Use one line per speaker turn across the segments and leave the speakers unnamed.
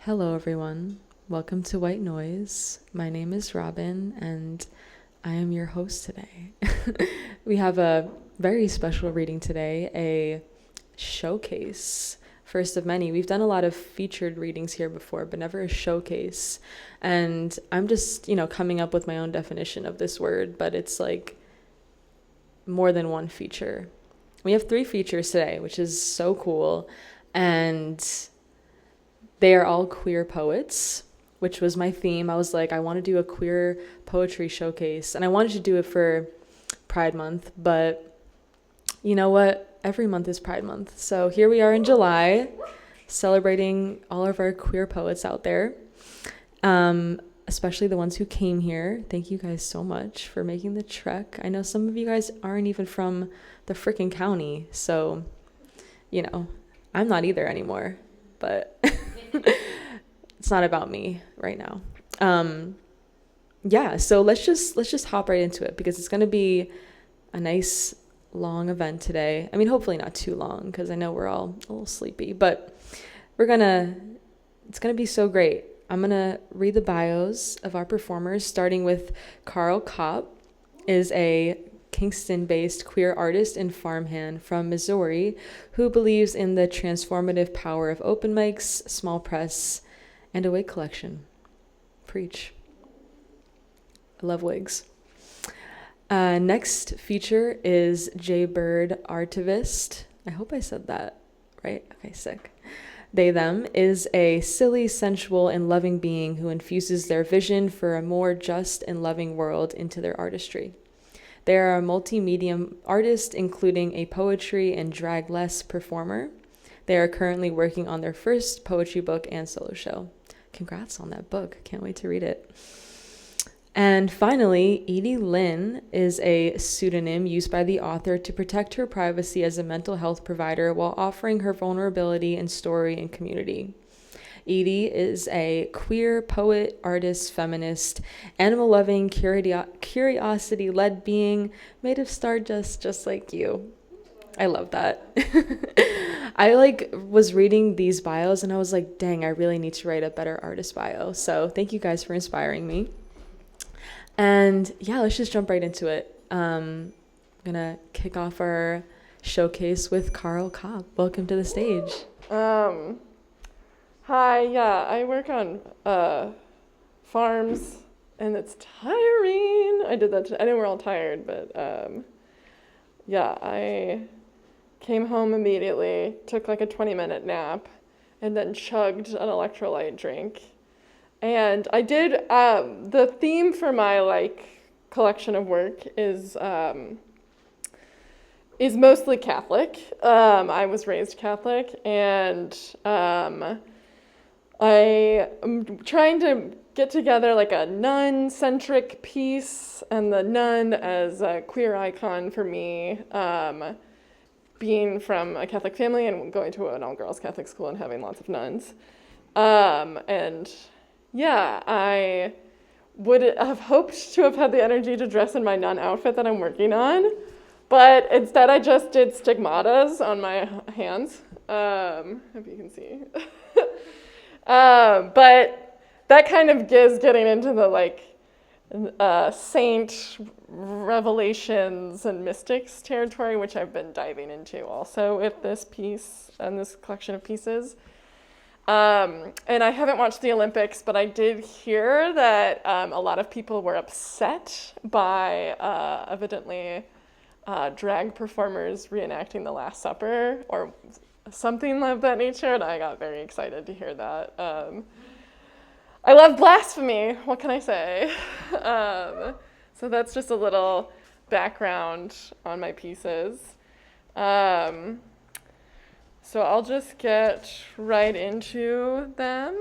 Hello, everyone. Welcome to White Noise. My name is Robyn, and I am your host today. We have a very special reading today, a showcase, first of many. We've done a lot of featured readings here before, but never a showcase. And I'm just, coming up with my own definition of this word, but it's like more than one feature. We have 3 features today, which is so cool. And they are all queer poets, which was my theme. I was like, I want to do a queer poetry showcase. And I wanted to do it for Pride Month. But you know what? Every month is Pride Month. So here we are in July, celebrating all of our queer poets out there, especially the ones who came here. Thank you guys so much for making the trek. I know some of you guys aren't even from the freaking county. So, I'm not either anymore. But it's not about me right now. So let's just hop right into it because it's going to be a nice long event today. I mean, hopefully not too long because I know we're all a little sleepy, but it's going to be so great. I'm going to read the bios of our performers, starting with Carl Kopp, is a Kingston-based queer artist and farmhand from Missouri who believes in the transformative power of open mics, small press, and a wig collection. Preach. I love wigs. Next feature is J. Bird Artivist. I hope I said that right. Okay, sick. They, them is a silly, sensual, and loving being who infuses their vision for a more just and loving world into their artistry. They are a multi-medium artist, including a poetry and drag-less performer. They are currently working on their first poetry book and solo show. Congrats on that book. Can't wait to read it. And finally, Edie Lynn is a pseudonym used by the author to protect her privacy as a mental health provider while offering her vulnerability and story and community. Edie is a queer poet, artist, feminist, animal-loving, curiosity-led being made of stardust just like you. I love that. I was reading these bios and I was like, dang, I really need to write a better artist bio. So thank you guys for inspiring me. And yeah, let's just jump right into it. I'm gonna kick off our showcase with Carl Kopp. Welcome to the stage.
Hi, I work on farms, and it's tiring. I did that today. I know we're all tired, but I came home immediately, took like a 20-minute nap, and then chugged an electrolyte drink. And I did, the theme for my collection of work is mostly Catholic. I was raised Catholic, and I am trying to get together a nun-centric piece, and the nun as a queer icon for me, being from a Catholic family and going to an all-girls Catholic school and having lots of nuns. I would have hoped to have had the energy to dress in my nun outfit that I'm working on, but instead I just did stigmatas on my hands, if you can see. But that kind of is getting into the saint revelations and mystics territory, which I've been diving into also with this piece and this collection of pieces. And I haven't watched the Olympics, but I did hear that a lot of people were upset by evidently drag performers reenacting the Last Supper or something of that nature, and I got very excited to hear that. I love blasphemy, what can I say? So that's just a little background on my pieces. So I'll just get right into them.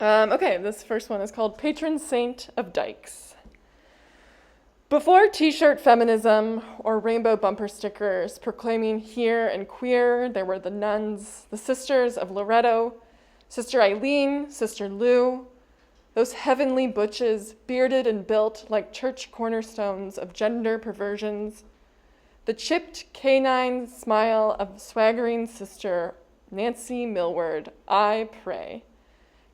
Okay, this first one is called Patron Saint of Dykes. Before t-shirt feminism or rainbow bumper stickers proclaiming here and queer, there were the nuns, the sisters of Loretto, Sister Eileen, Sister Lou, those heavenly butches, bearded and built like church cornerstones of gender perversions, the chipped canine smile of swaggering Sister Nancy Millward, I pray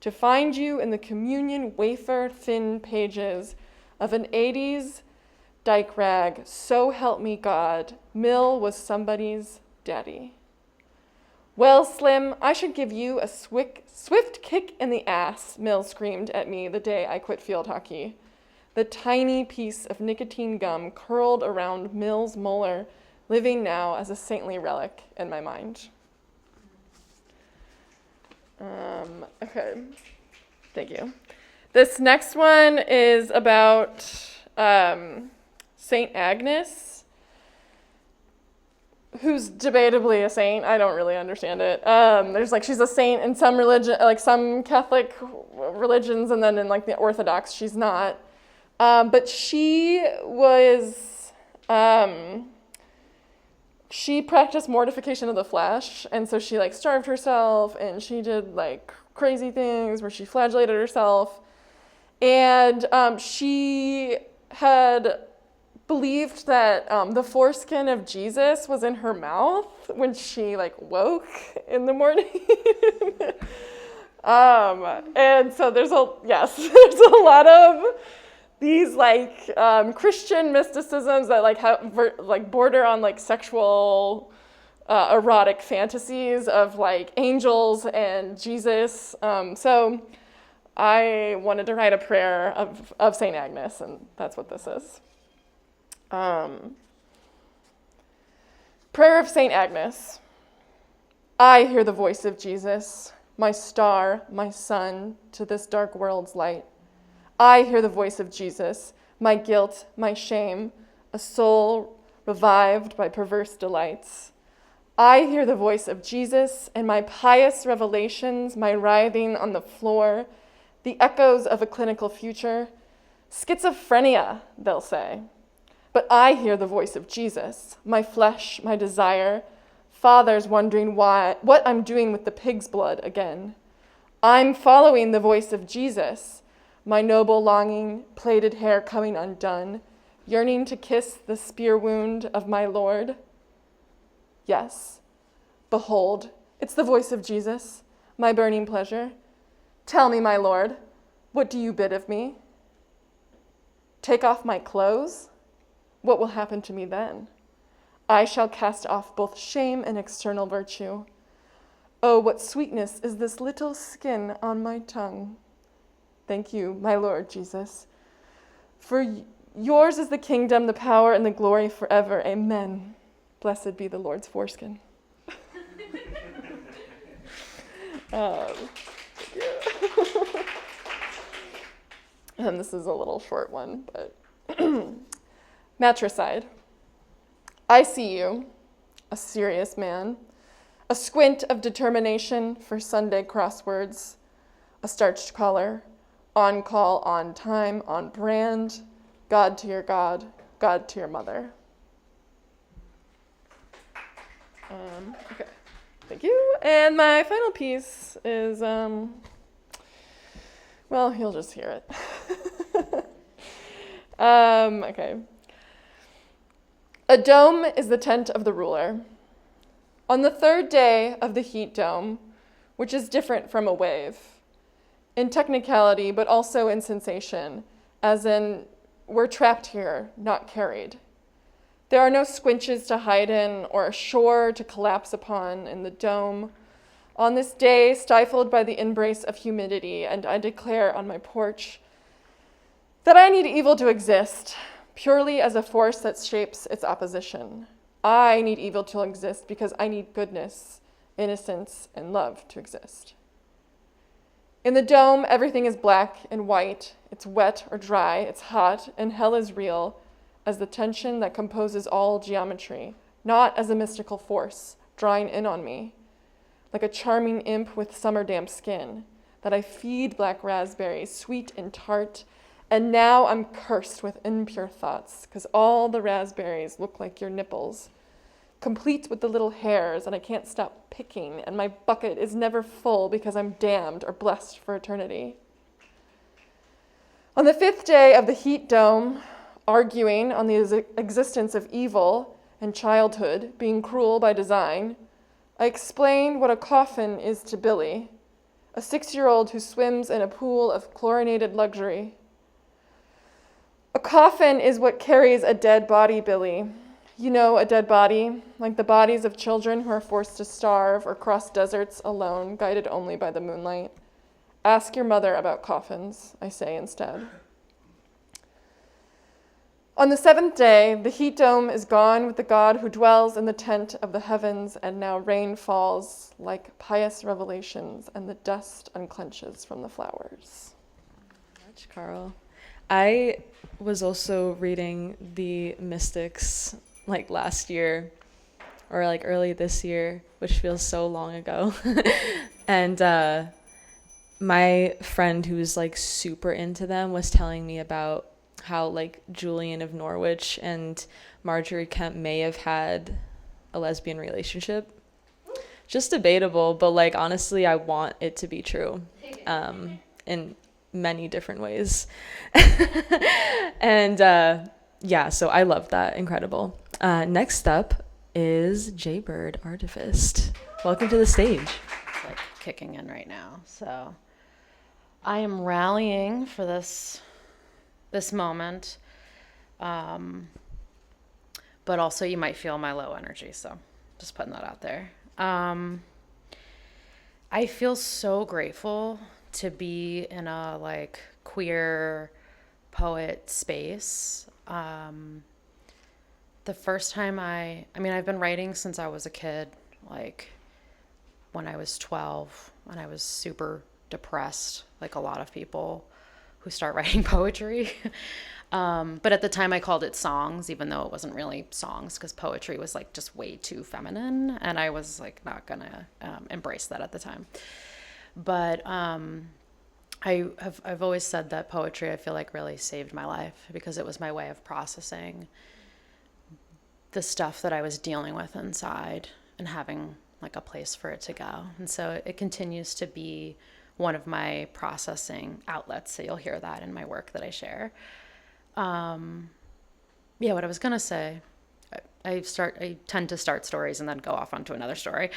to find you in the communion wafer-thin pages of an 80s dyke rag, so help me God, Mill was somebody's daddy. Well, Slim, I should give you a swift kick in the ass, Mill screamed at me the day I quit field hockey. The tiny piece of nicotine gum curled around Mill's molar, living now as a saintly relic in my mind. Okay, thank you. This next one is about Saint Agnes, who's debatably a saint. I don't really understand it. There's she's a saint in some religion, some Catholic religions, and then in the Orthodox, she's not. But she was, she practiced mortification of the flesh, and so she starved herself, and she did crazy things where she flagellated herself, and she had believed that the foreskin of Jesus was in her mouth when she woke in the morning. And so there's a lot of these Christian mysticisms that have border on sexual erotic fantasies of angels and Jesus. So I wanted to write a prayer of Saint Agnes, and that's what this is. Prayer of Saint Agnes. I hear the voice of Jesus, my star, my sun, to this dark world's light. I hear the voice of Jesus, my guilt, my shame, a soul revived by perverse delights. I hear the voice of Jesus and my pious revelations, my writhing on the floor, the echoes of a clinical future. Schizophrenia, they'll say. But I hear the voice of Jesus, my flesh, my desire, fathers wondering what I'm doing with the pig's blood again. I'm following the voice of Jesus, my noble longing, plaited hair coming undone, yearning to kiss the spear wound of my Lord. Yes, behold, it's the voice of Jesus, my burning pleasure. Tell me, my Lord, what do you bid of me? Take off my clothes? What will happen to me then? I shall cast off both shame and external virtue. Oh, what sweetness is this little skin on my tongue. Thank you, my Lord Jesus. For yours is the kingdom, the power, and the glory forever. Amen. Blessed be the Lord's foreskin. Thank you. And this is a little short one, but matricide. I see you, a serious man, a squint of determination for Sunday crosswords, a starched collar, on call, on time, on brand, God to your God, God to your mother. Okay, thank you. And my final piece is, well, you'll just hear it. Okay. A dome is the tent of the ruler. On the third day of the heat dome, which is different from a wave, in technicality, but also in sensation, as in, we're trapped here, not carried. There are no squinches to hide in or a shore to collapse upon in the dome. On this day, stifled by the embrace of humidity, and I declare on my porch that I need evil to exist, purely as a force that shapes its opposition. I need evil to exist because I need goodness, innocence, and love to exist. In the dome, everything is black and white. It's wet or dry, it's hot, and hell is real as the tension that composes all geometry, not as a mystical force drawing in on me, like a charming imp with summer damp skin, that I feed black raspberries, sweet and tart, and now I'm cursed with impure thoughts, because all the raspberries look like your nipples, complete with the little hairs, and I can't stop picking, and my bucket is never full because I'm damned or blessed for eternity. On the fifth day of the heat dome, arguing on the existence of evil and childhood being cruel by design, I explained what a coffin is to Billy, a 6-year-old who swims in a pool of chlorinated luxury. A coffin is what carries a dead body, Billy. You know, a dead body, like the bodies of children who are forced to starve or cross deserts alone, guided only by the moonlight. Ask your mother about coffins, I say instead. On the 7th day, the heat dome is gone with the God who dwells in the tent of the heavens, and now rain falls like pious revelations, and the dust unclenches from the flowers.
Much, Carl. I was also reading the Mystics like last year or like early this year, which feels so long ago. And my friend who's like super into them was telling me about how like Julian of Norwich and Marjorie Kemp may have had a lesbian relationship. Just debatable, but like honestly, I want it to be true, in many different ways. And yeah, so I love that. Incredible. Next up is Jaybird, Artivist. Welcome to the stage.
It's like kicking in right now. So I am rallying for this moment. But also you might feel my low energy, so just putting that out there. I feel so grateful to be in a like queer poet space. The first time I mean, I've been writing since I was a kid, like when I was 12, and I was super depressed, like a lot of people who start writing poetry. But at the time I called it songs, even though it wasn't really songs, because poetry was like just way too feminine, and I was like not gonna embrace that at the time. But I've always said that poetry, I feel like, really saved my life, because it was my way of processing the stuff that I was dealing with inside and having like a place for it to go. And so it continues to be one of my processing outlets. So you'll hear that in my work that I share. Yeah, what I was gonna say, I tend to start stories and then go off onto another story,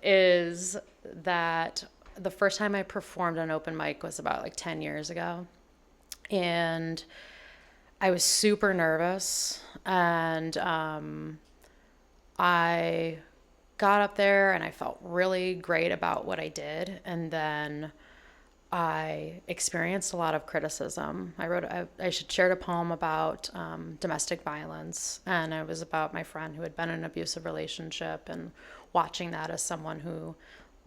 is that the first time I performed an open mic was about like 10 years ago. And I was super nervous, and I got up there and I felt really great about what I did. And then I experienced a lot of criticism. I shared a poem about domestic violence, and it was about my friend who had been in an abusive relationship and watching that as someone who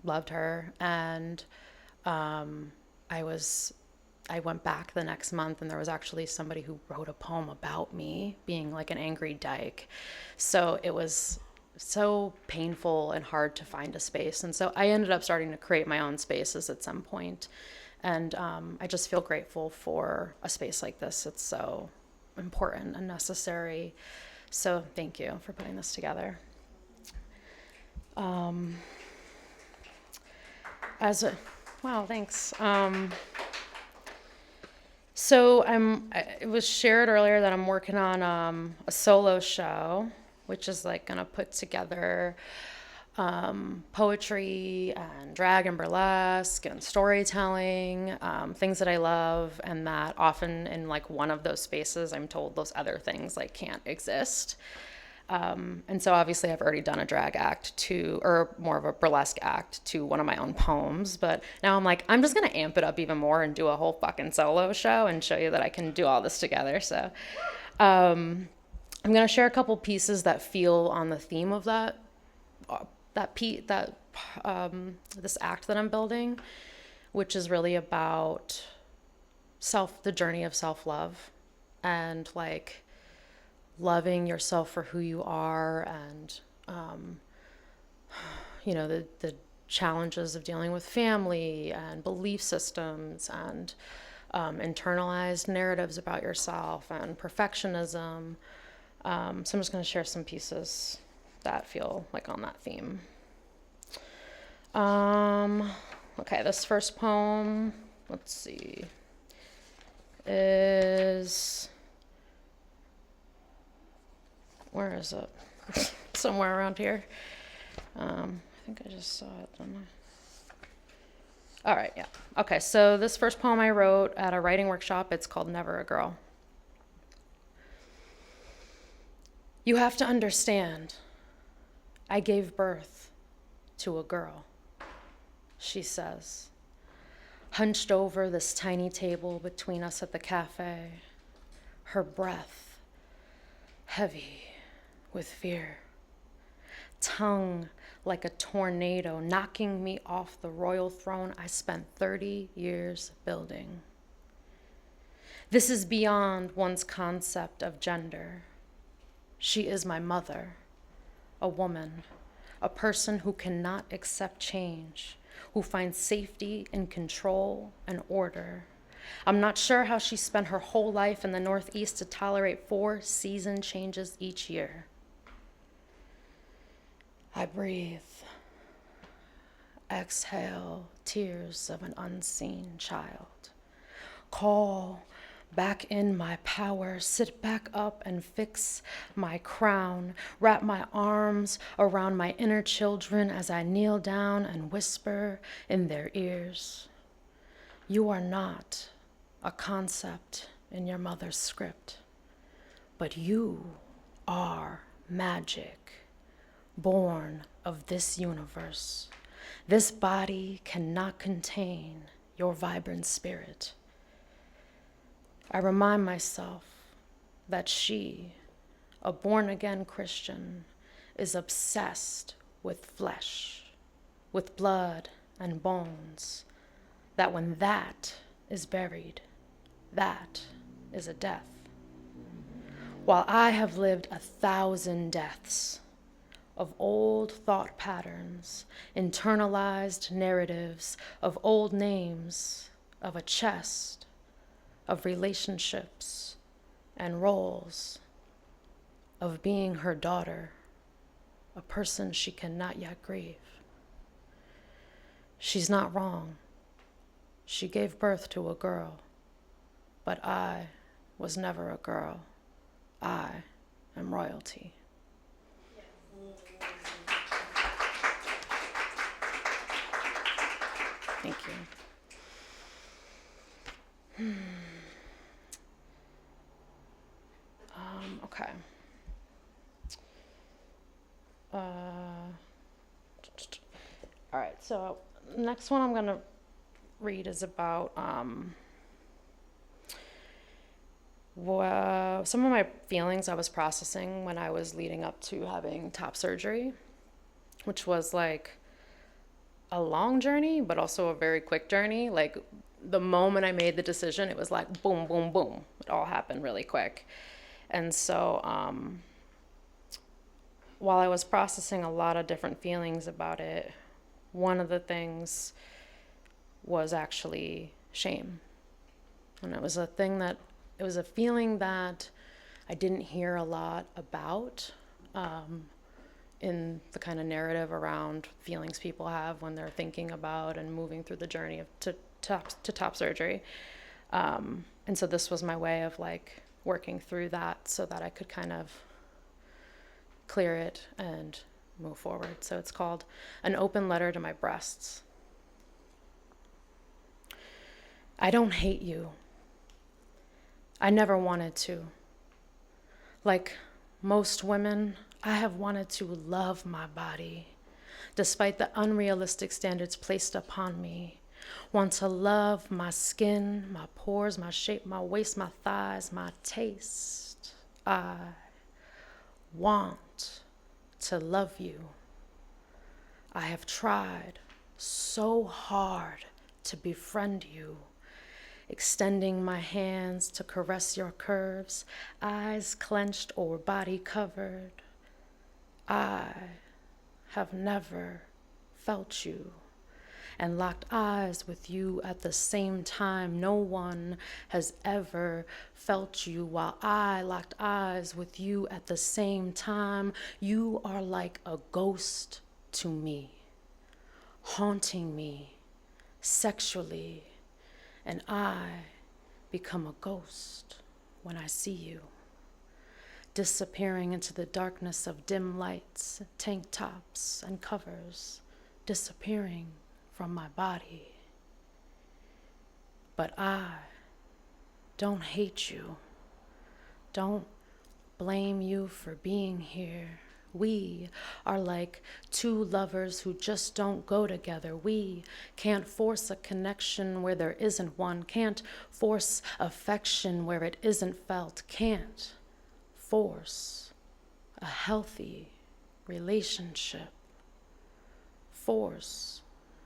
loved her. And I went back the next month, and there was actually somebody who wrote a poem about me being like an angry dyke. So it was so painful and hard to find a space. And so I ended up starting to create my own spaces at some point. And I just feel grateful for a space like this. It's so important and necessary. So thank you for putting this together. Wow, thanks. So it was shared earlier that I'm working on a solo show, which is like gonna put together poetry and drag and burlesque and storytelling, things that I love, and that often in like one of those spaces, I'm told those other things like can't exist. And so obviously I've already done a drag act or more of a burlesque act to one of my own poems, but now I'm like, I'm just going to amp it up even more and do a whole fucking solo show and show you that I can do all this together. So, I'm going to share a couple pieces that feel on the theme of this act that I'm building, which is really about the journey of self-love and like loving yourself for who you are, and the challenges of dealing with family and belief systems and internalized narratives about yourself and perfectionism. So I'm just going to share some pieces that feel like on that theme. Okay, this first poem, let's see, is... Where is it? Somewhere around here. I think I just saw it, didn't I? All right, yeah. Okay, so this first poem I wrote at a writing workshop, it's called Never a Girl. You have to understand, I gave birth to a girl, she says, hunched over this tiny table between us at the cafe, her breath heavy with fear, tongue like a tornado knocking me off the royal throne I spent 30 years building. This is beyond one's concept of gender. She is my mother, a woman, a person who cannot accept change, who finds safety in control and order. I'm not sure how she spent her whole life in the Northeast to tolerate 4 season changes each year. I breathe, exhale tears of an unseen child. Call back in my power, sit back up and fix my crown, wrap my arms around my inner children as I kneel down and whisper in their ears. You are not a concept in your mother's script, but you are magic, born of this universe. This body cannot contain your vibrant spirit. I remind myself that she, a born-again Christian, is obsessed with flesh, with blood and bones, that when that is buried, that is a death. While I have lived 1,000 deaths of old thought patterns, internalized narratives, of old names, of a chest, of relationships and roles, of being her daughter, a person she cannot yet grieve. She's not wrong. She gave birth to a girl, but I was never a girl. I am royalty. Thank you. Okay. All right, so next one I'm going to read is about some of my feelings I was processing when I was leading up to having top surgery, which was like a long journey, but also a very quick journey. Like the moment I made the decision, it was like boom, boom, boom. It all happened really quick. And so while I was processing a lot of different feelings about it, one of the things was actually shame. And it was a feeling that I didn't hear a lot about in the kind of narrative around feelings people have when they're thinking about and moving through the journey to top surgery. And so this was my way of like working through that so that I could kind of clear it and move forward. So it's called An Open Letter to My Breasts. I don't hate you. I never wanted to. Like most women, I have wanted to love my body, despite the unrealistic standards placed upon me. Want to love my skin, my pores, my shape, my waist, my thighs, my taste. I want to love you. I have tried so hard to befriend you, extending my hands to caress your curves, eyes clenched or body covered. I have never felt you and locked eyes with you at the same time. No one has ever felt you while I locked eyes with you at the same time. You are like a ghost to me, haunting me sexually, and I become a ghost when I see you. disappearing into the darkness of dim lights, tank tops, and covers, disappearing from my body. But I don't hate you. Don't blame you for being here. We are like two lovers who just don't go together. We can't force a connection where there isn't one. Can't force affection where it isn't felt. Can't force a healthy relationship. Force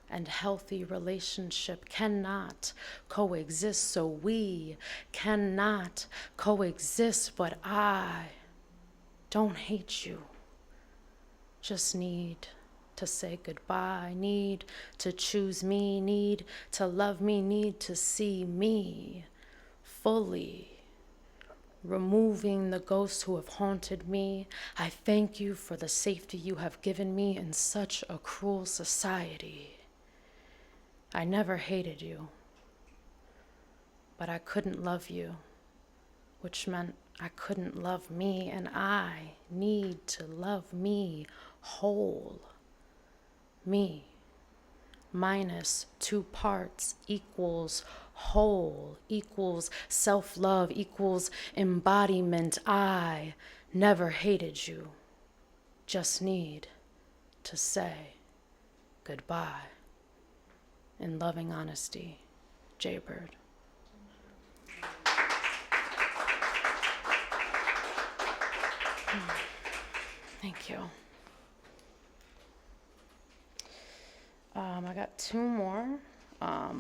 and healthy relationship cannot coexist, so we cannot coexist. But I don't hate you. Just need to say goodbye, need to choose me, need to love me, need to see me fully. Removing the ghosts who have haunted me, I thank you for the safety you have given me in such a cruel society. I never hated you, but I couldn't love you, which meant I couldn't love me, and I need to love me whole. Me minus 2 parts equals whole, equals self-love, equals embodiment. I never hated you. Just need to say goodbye. In loving honesty, Jaybird. Thank you. I got 2 more. I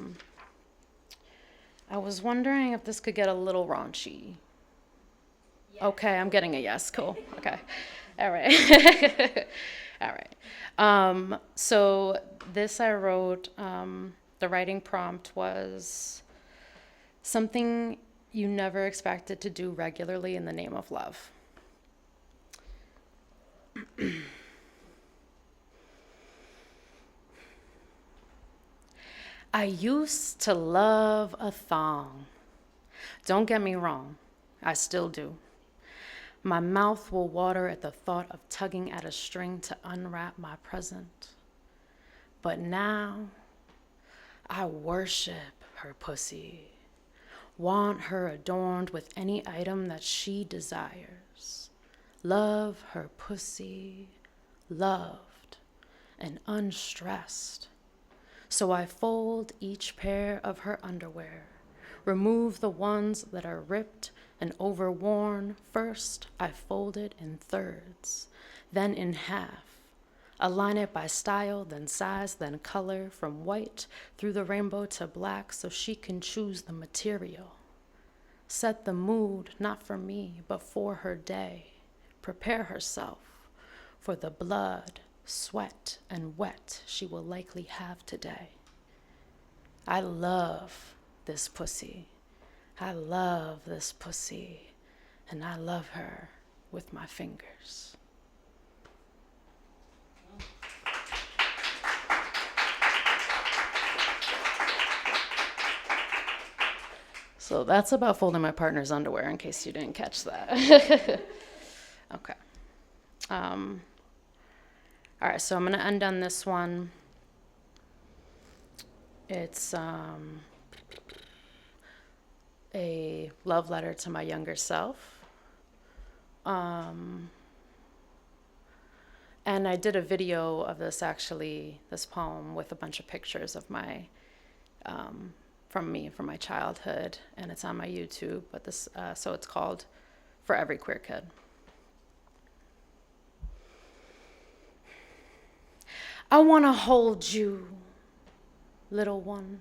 was wondering if this could get a little raunchy. Yes. Okay, I'm getting a yes. Cool. Okay. All right. All right. So this I wrote, the writing prompt was something you never expected to do regularly in the name of love. I used to love a thong. Don't get me wrong, I still do. My mouth will water at the thought of tugging at a string to unwrap my present. But now, I worship her pussy, want her adorned with any item that she desires. Love her pussy, loved and unstressed. So I fold each pair of her underwear, remove the ones that are ripped and overworn. First, I fold it in thirds, then in half. Align it by style, then size, then color, from white through the rainbow to black, so she can choose the material. Set the mood, not for me, but for her day. Prepare herself for the blood, sweat, and wet she will likely have today. I love this pussy. I love this pussy, and I love her with my fingers. So that's about folding my partner's underwear, in case you didn't catch that. Okay. All right, so I'm going to end on this one. It's a love letter to my younger self. And I did a video of this, actually, this poem, with a bunch of pictures of my, from my childhood, and it's on my YouTube. But this, so it's called For Every Queer Kid. I want to hold you, little one,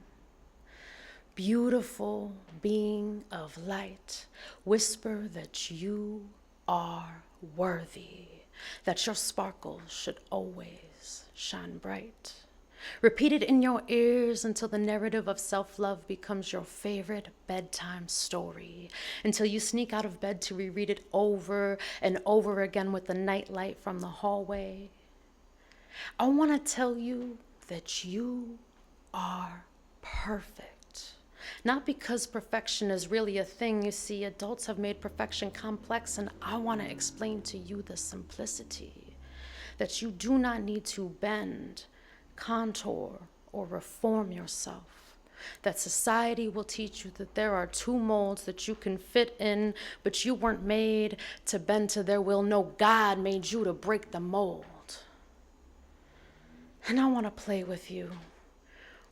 beautiful being of light. Whisper that you are worthy, that your sparkle should always shine bright. Repeat it in your ears until the narrative of self-love becomes your favorite bedtime story, until you sneak out of bed to reread it over and over again with the nightlight from the hallway. I want to tell you that you are perfect, Not because perfection is really a thing. You see, adults have made perfection complex, and I want to explain to you the simplicity that you do not need to bend, contour, or reform yourself. That society will teach you that there are two molds that you can fit in, but you weren't made to bend to their will. No, God made you to break the mold. And I want to play with you,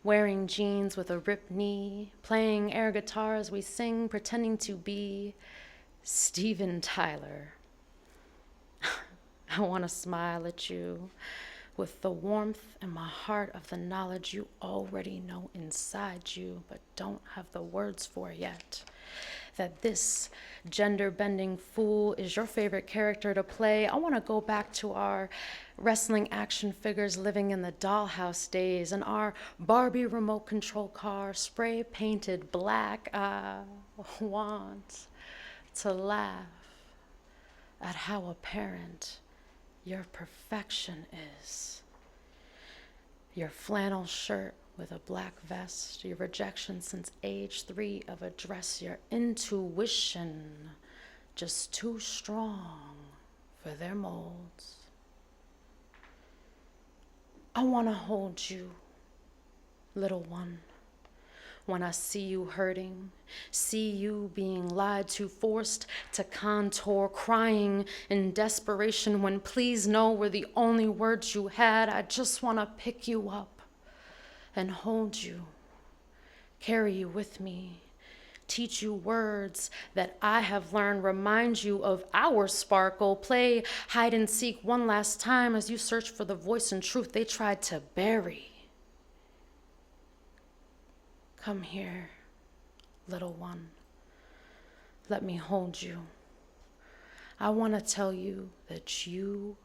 wearing jeans with a ripped knee, playing air guitar as we sing, pretending to be Steven Tyler. I want to smile at you with the warmth in my heart of the knowledge you already know inside you, but don't have the words for yet. That this gender-bending fool is your favorite character to play. I want to go back to our wrestling action figures living in the dollhouse days and our Barbie remote control car spray painted black. I want to laugh at how apparent your perfection is. Your flannel shirt with a black vest, your rejection since age 3 of a dress, your intuition just too strong for their molds. I want to hold you, little one, when I see you hurting, see you being lied to, forced to contour, crying in desperation when please no were the only words you had. I just want to pick you up and hold you, carry you with me, teach you words that I have learned, remind you of our sparkle, play hide and seek one last time as you search for the voice and truth they tried to bury. Come here, little one. Let me hold you. I want to tell you that you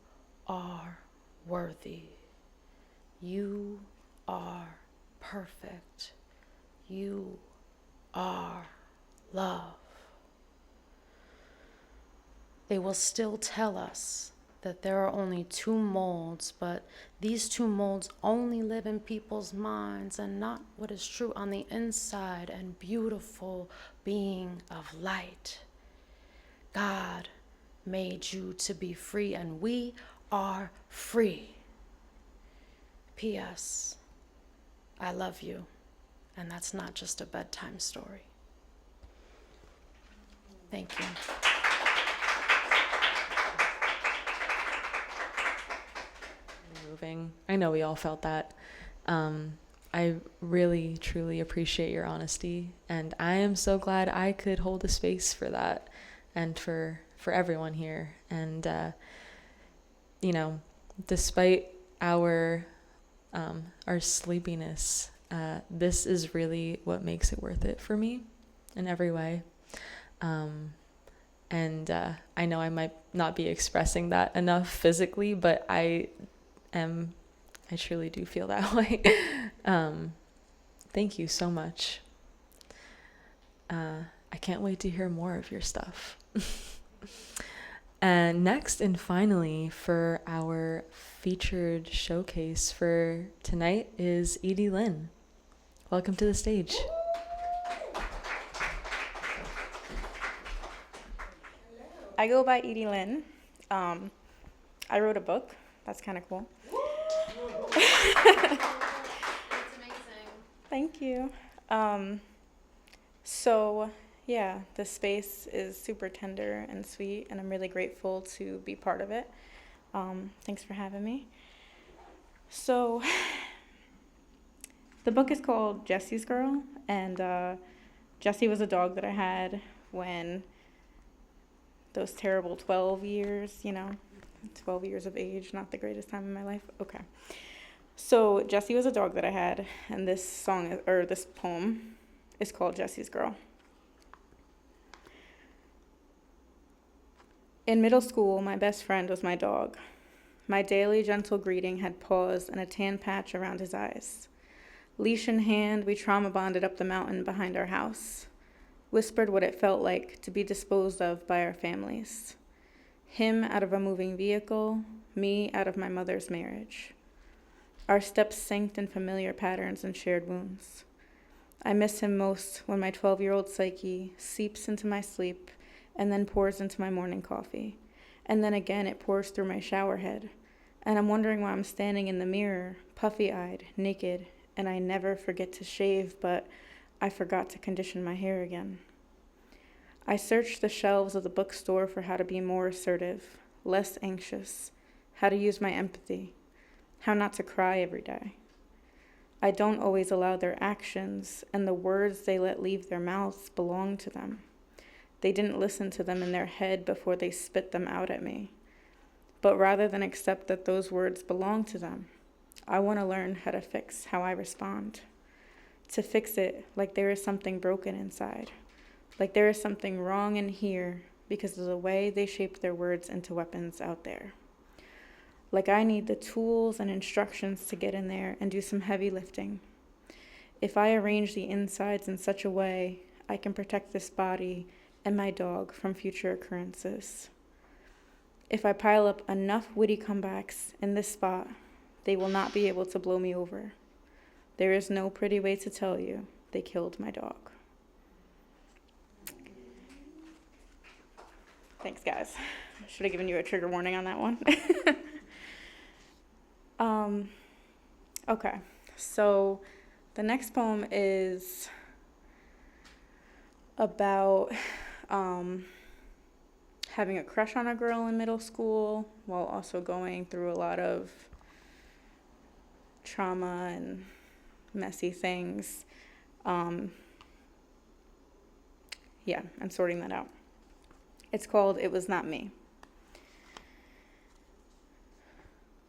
are worthy. You are perfect. You are love. They will still tell us that there are only two molds, but these two molds only live in people's minds and not what is true on the inside and beautiful being of light. God made you to be free, and we are free. P.S. I love you, and that's not just a bedtime story. Thank you.
Moving. I know we all felt that. I really, truly appreciate your honesty, and I am so glad I could hold a space for that and for everyone here. And, despite our sleepiness, this is really what makes it worth it for me in every way. And I know I might not be expressing that enough physically, but I truly do feel that way. Thank you so much. I can't wait to hear more of your stuff. And next and finally, for our featured showcase for tonight is Edie Lynn. Welcome to the stage.
I go by Edie Lynn. I wrote a book. That's kind of cool.
That's amazing.
Thank you. The space is super tender and sweet, and I'm really grateful to be part of it. Thanks for having me. So, the book is called Jesse's Girl, and Jessie was a dog that I had when those terrible 12 years, 12 years of age, not the greatest time in my life. Okay. So Jessie was a dog that I had, and this poem is called Jesse's Girl. In middle school, my best friend was my dog. My daily gentle greeting had paws and a tan patch around his eyes. Leash in hand, we trauma bonded up the mountain behind our house, whispered what it felt like to be disposed of by our families. Him out of a moving vehicle, me out of my mother's marriage. Our steps synced in familiar patterns and shared wounds. I miss him most when my 12-year-old psyche seeps into my sleep and then pours into my morning coffee. And then again it pours through my shower head. And I'm wondering why I'm standing in the mirror, puffy-eyed, naked, and I never forget to shave, but I forgot to condition my hair again. I searched the shelves of the bookstore for how to be more assertive, less anxious, how to use my empathy, how not to cry every day. I don't always allow their actions and the words they let leave their mouths belong to them. They didn't listen to them in their head before they spit them out at me. But rather than accept that those words belong to them, I want to learn how to fix how I respond. To fix it like there is something broken inside, like there is something wrong in here because of the way they shaped their words into weapons out there. Like I need the tools and instructions to get in there and do some heavy lifting. If I arrange the insides in such a way, I can protect this body and my dog from future occurrences. If I pile up enough witty comebacks in this spot, they will not be able to blow me over. There is no pretty way to tell you they killed my dog. Thanks, guys. Should have given you a trigger warning on that one. Okay, so the next poem is about having a crush on a girl in middle school while also going through a lot of trauma and messy things. And sorting that out. It's called It Was Not Me.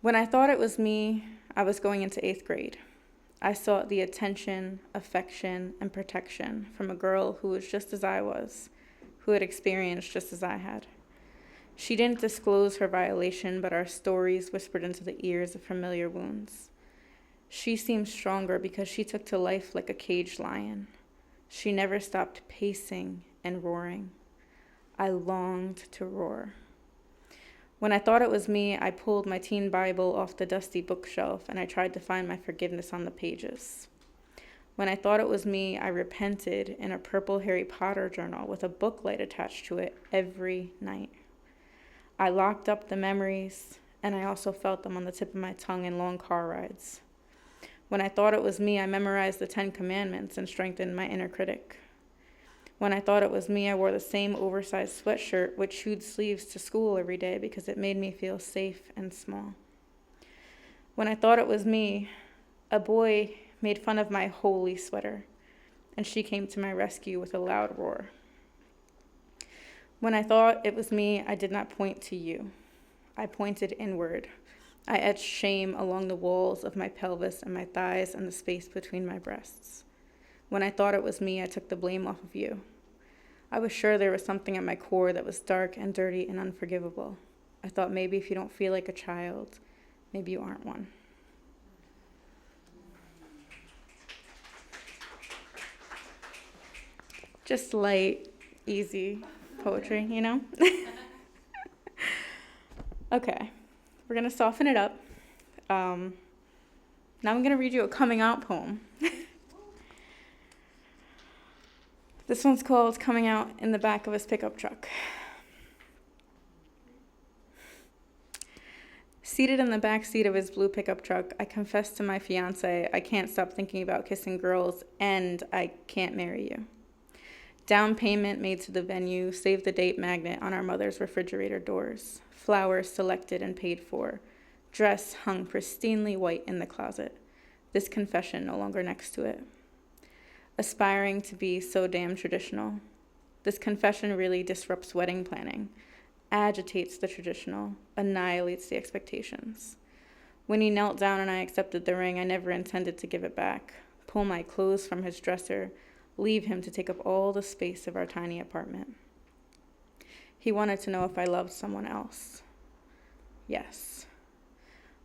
When I thought it was me, I was going into 8th grade. I sought the attention, affection, and protection from a girl who was just as I was, who had experienced just as I had. She didn't disclose her violation, but our stories whispered into the ears of familiar wounds. She seemed stronger because she took to life like a caged lion. She never stopped pacing and roaring. I longed to roar. When I thought it was me, I pulled my teen Bible off the dusty bookshelf and I tried to find my forgiveness on the pages. When I thought it was me, I repented in a purple Harry Potter journal with a book light attached to it every night. I locked up the memories, and I also felt them on the tip of my tongue in long car rides. When I thought it was me, I memorized the 10 Commandments and strengthened my inner critic. When I thought it was me, I wore the same oversized sweatshirt with chewed sleeves to school every day because it made me feel safe and small. When I thought it was me, a boy made fun of my holy sweater, and she came to my rescue with a loud roar. When I thought it was me, I did not point to you. I pointed inward. I etched shame along the walls of my pelvis and my thighs and the space between my breasts. When I thought it was me, I took the blame off of you. I was sure there was something at my core that was dark and dirty and unforgivable. I thought maybe if you don't feel like a child, maybe you aren't one. Just light, easy poetry, you know? Okay, we're going to soften it up. Now I'm going to read you a coming out poem. This one's called Coming Out in the Back of His Pickup Truck. Seated in the back seat of his blue pickup truck, I confessed to my fiance I can't stop thinking about kissing girls and I can't marry you. Down payment made to the venue, save the date magnet on our mother's refrigerator doors. Flowers selected and paid for. Dress hung pristinely white in the closet. This confession no longer next to it. Aspiring to be so damn traditional. This confession really disrupts wedding planning, agitates the traditional, annihilates the expectations. When he knelt down and I accepted the ring, I never intended to give it back, pull my clothes from his dresser, leave him to take up all the space of our tiny apartment. He wanted to know if I loved someone else. Yes.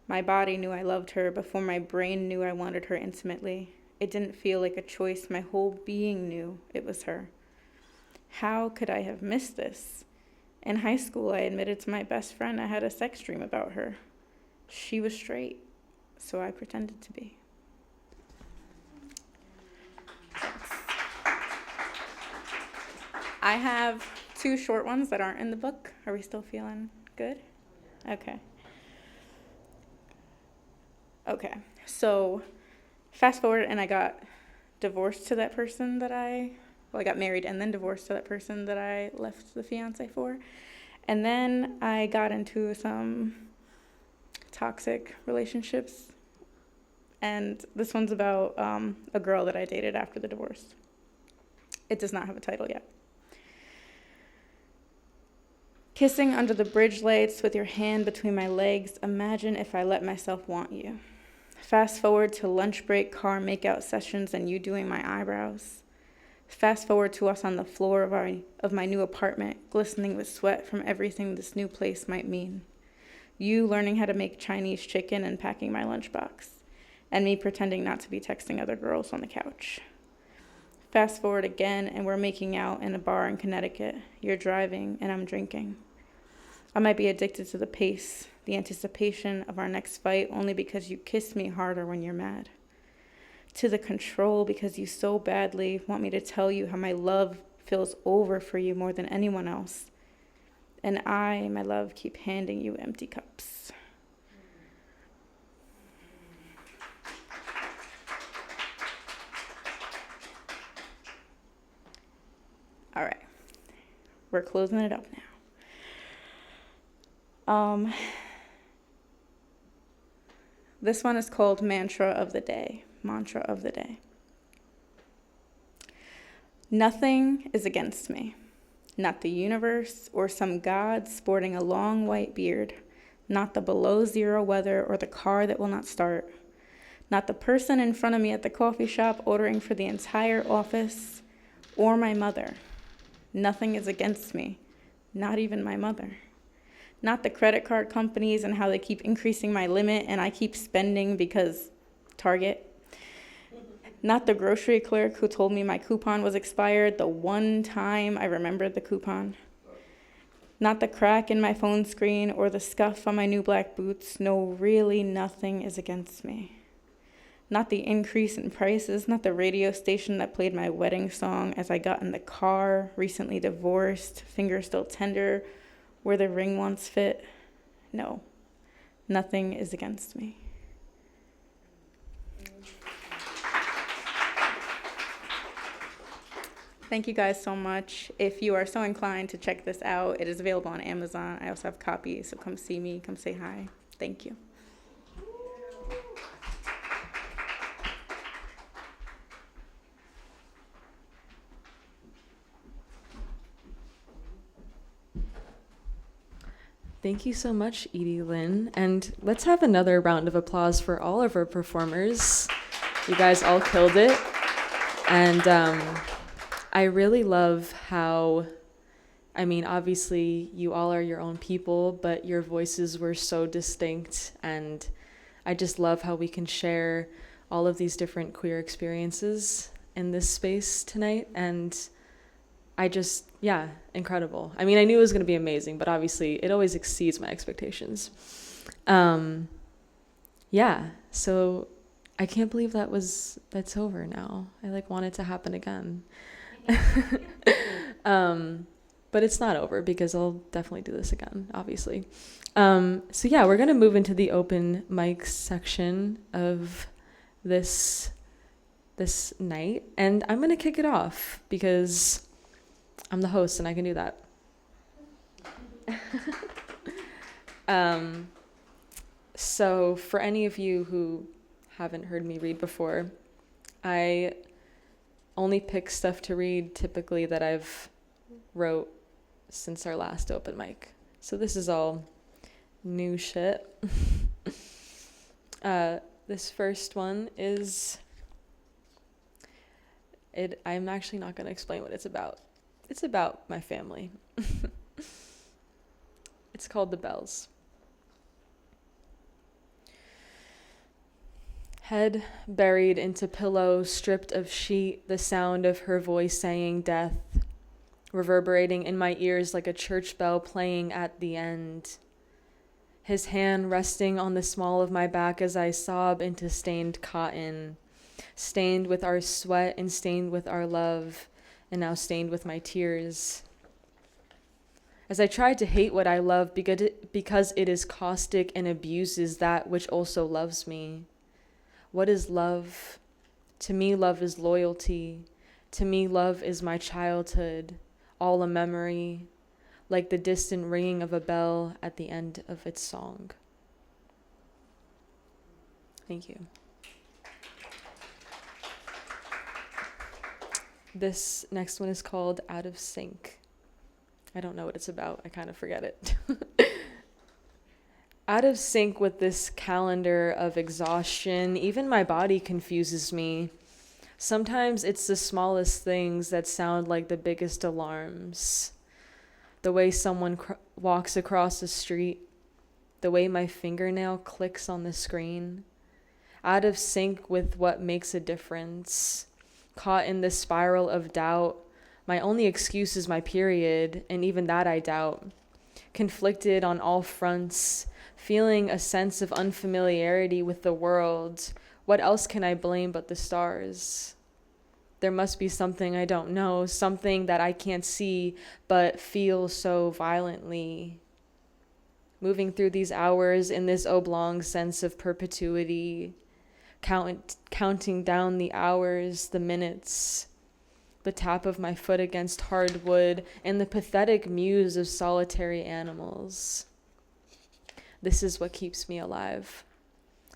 My body knew I loved her before my brain knew I wanted her intimately. It didn't feel like a choice. My whole being knew it was her. How could I have missed this? In high school, I admitted to my best friend I had a sex dream about her. She was straight, so I pretended to be. Thanks. I have 2 short ones that aren't in the book. Are we still feeling good? Okay. Okay. So fast forward, and I got divorced to that person that I got married and then divorced to that person that I left the fiance for. And then I got into some toxic relationships. And this one's about a girl that I dated after the divorce. It does not have a title yet. Kissing under the bridge lights with your hand between my legs, imagine if I let myself want you. Fast forward to lunch break car makeout sessions and you doing my eyebrows. Fast forward to us on the floor of my new apartment, glistening with sweat from everything this new place might mean. You learning how to make Chinese chicken and packing my lunchbox, and me pretending not to be texting other girls on the couch. Fast forward again, and we're making out in a bar in Connecticut. You're driving, and I'm drinking. I might be addicted to the pace, the anticipation of our next fight only because you kiss me harder when you're mad. To the control because you so badly want me to tell you how my love feels over for you more than anyone else. And I, my love, keep handing you empty cups. All right, we're closing it up now. This one is called Mantra of the Day. Mantra of the Day. Nothing is against me. Not the universe or some god sporting a long white beard. Not the below zero weather or the car that will not start. Not the person in front of me at the coffee shop ordering for the entire office or my mother. Nothing is against me. Not even my mother. Not the credit card companies and how they keep increasing my limit and I keep spending because Target. Not the grocery clerk who told me my coupon was expired the one time I remembered the coupon. Not the crack in my phone screen or the scuff on my new black boots. No, really, nothing is against me. Not the increase in prices, not the radio station that played my wedding song as I got in the car, recently divorced, finger still tender, where the ring once fit. No, nothing is against me. Thank you guys so much. If you are so inclined to check this out, it is available on Amazon. I also have copies, so come see me, come say hi. Thank you.
Thank you so much, Edie Lynn. And let's have another round of applause for all of our performers. You guys all killed it. And I really love how, I mean, obviously you all are your own people, but your voices were so distinct. And I just love how we can share all of these different queer experiences in this space tonight. And I just, yeah, incredible. I mean, I knew it was going to be amazing, but obviously it always exceeds my expectations. Yeah, so I can't believe that's over now. I want it to happen again. But it's not over because I'll definitely do this again, obviously. So yeah, we're going to move into the open mic section of this night, and I'm going to kick it off because I'm the host and I can do that. So for any of you who haven't heard me read before, I only pick stuff to read typically that I've wrote since our last open mic. So this is all new shit. This first one is, I'm actually not going to explain what it's about. It's about my family. It's called The Bells. Head buried into pillow, stripped of sheet, the sound of her voice saying death, reverberating in my ears like a church bell playing at the end. His hand resting on the small of my back as I sob into stained cotton, stained with our sweat and stained with our love, and now stained with my tears. As I tried to hate what I love because it is caustic and abuses that which also loves me. What is love? To me, love is loyalty. To me, love is my childhood, all a memory, like the distant ringing of a bell at the end of its song. Thank you. This next one is called Out of Sync. I don't know what it's about. I kind of forget it. Out of sync with this calendar of exhaustion, even my body confuses me. Sometimes it's the smallest things that sound like the biggest alarms. The way someone walks across the street, the way my fingernail clicks on the screen. Out of sync with what makes a difference. Caught in this spiral of doubt. My only excuse is my period, and even that I doubt. Conflicted on all fronts, feeling a sense of unfamiliarity with the world. What else can I blame but the stars? There must be something I don't know, something that I can't see but feel so violently. Moving through these hours in this oblong sense of perpetuity, counting down the hours, the minutes, the tap of my foot against hardwood, and the pathetic mews of solitary animals. This is what keeps me alive.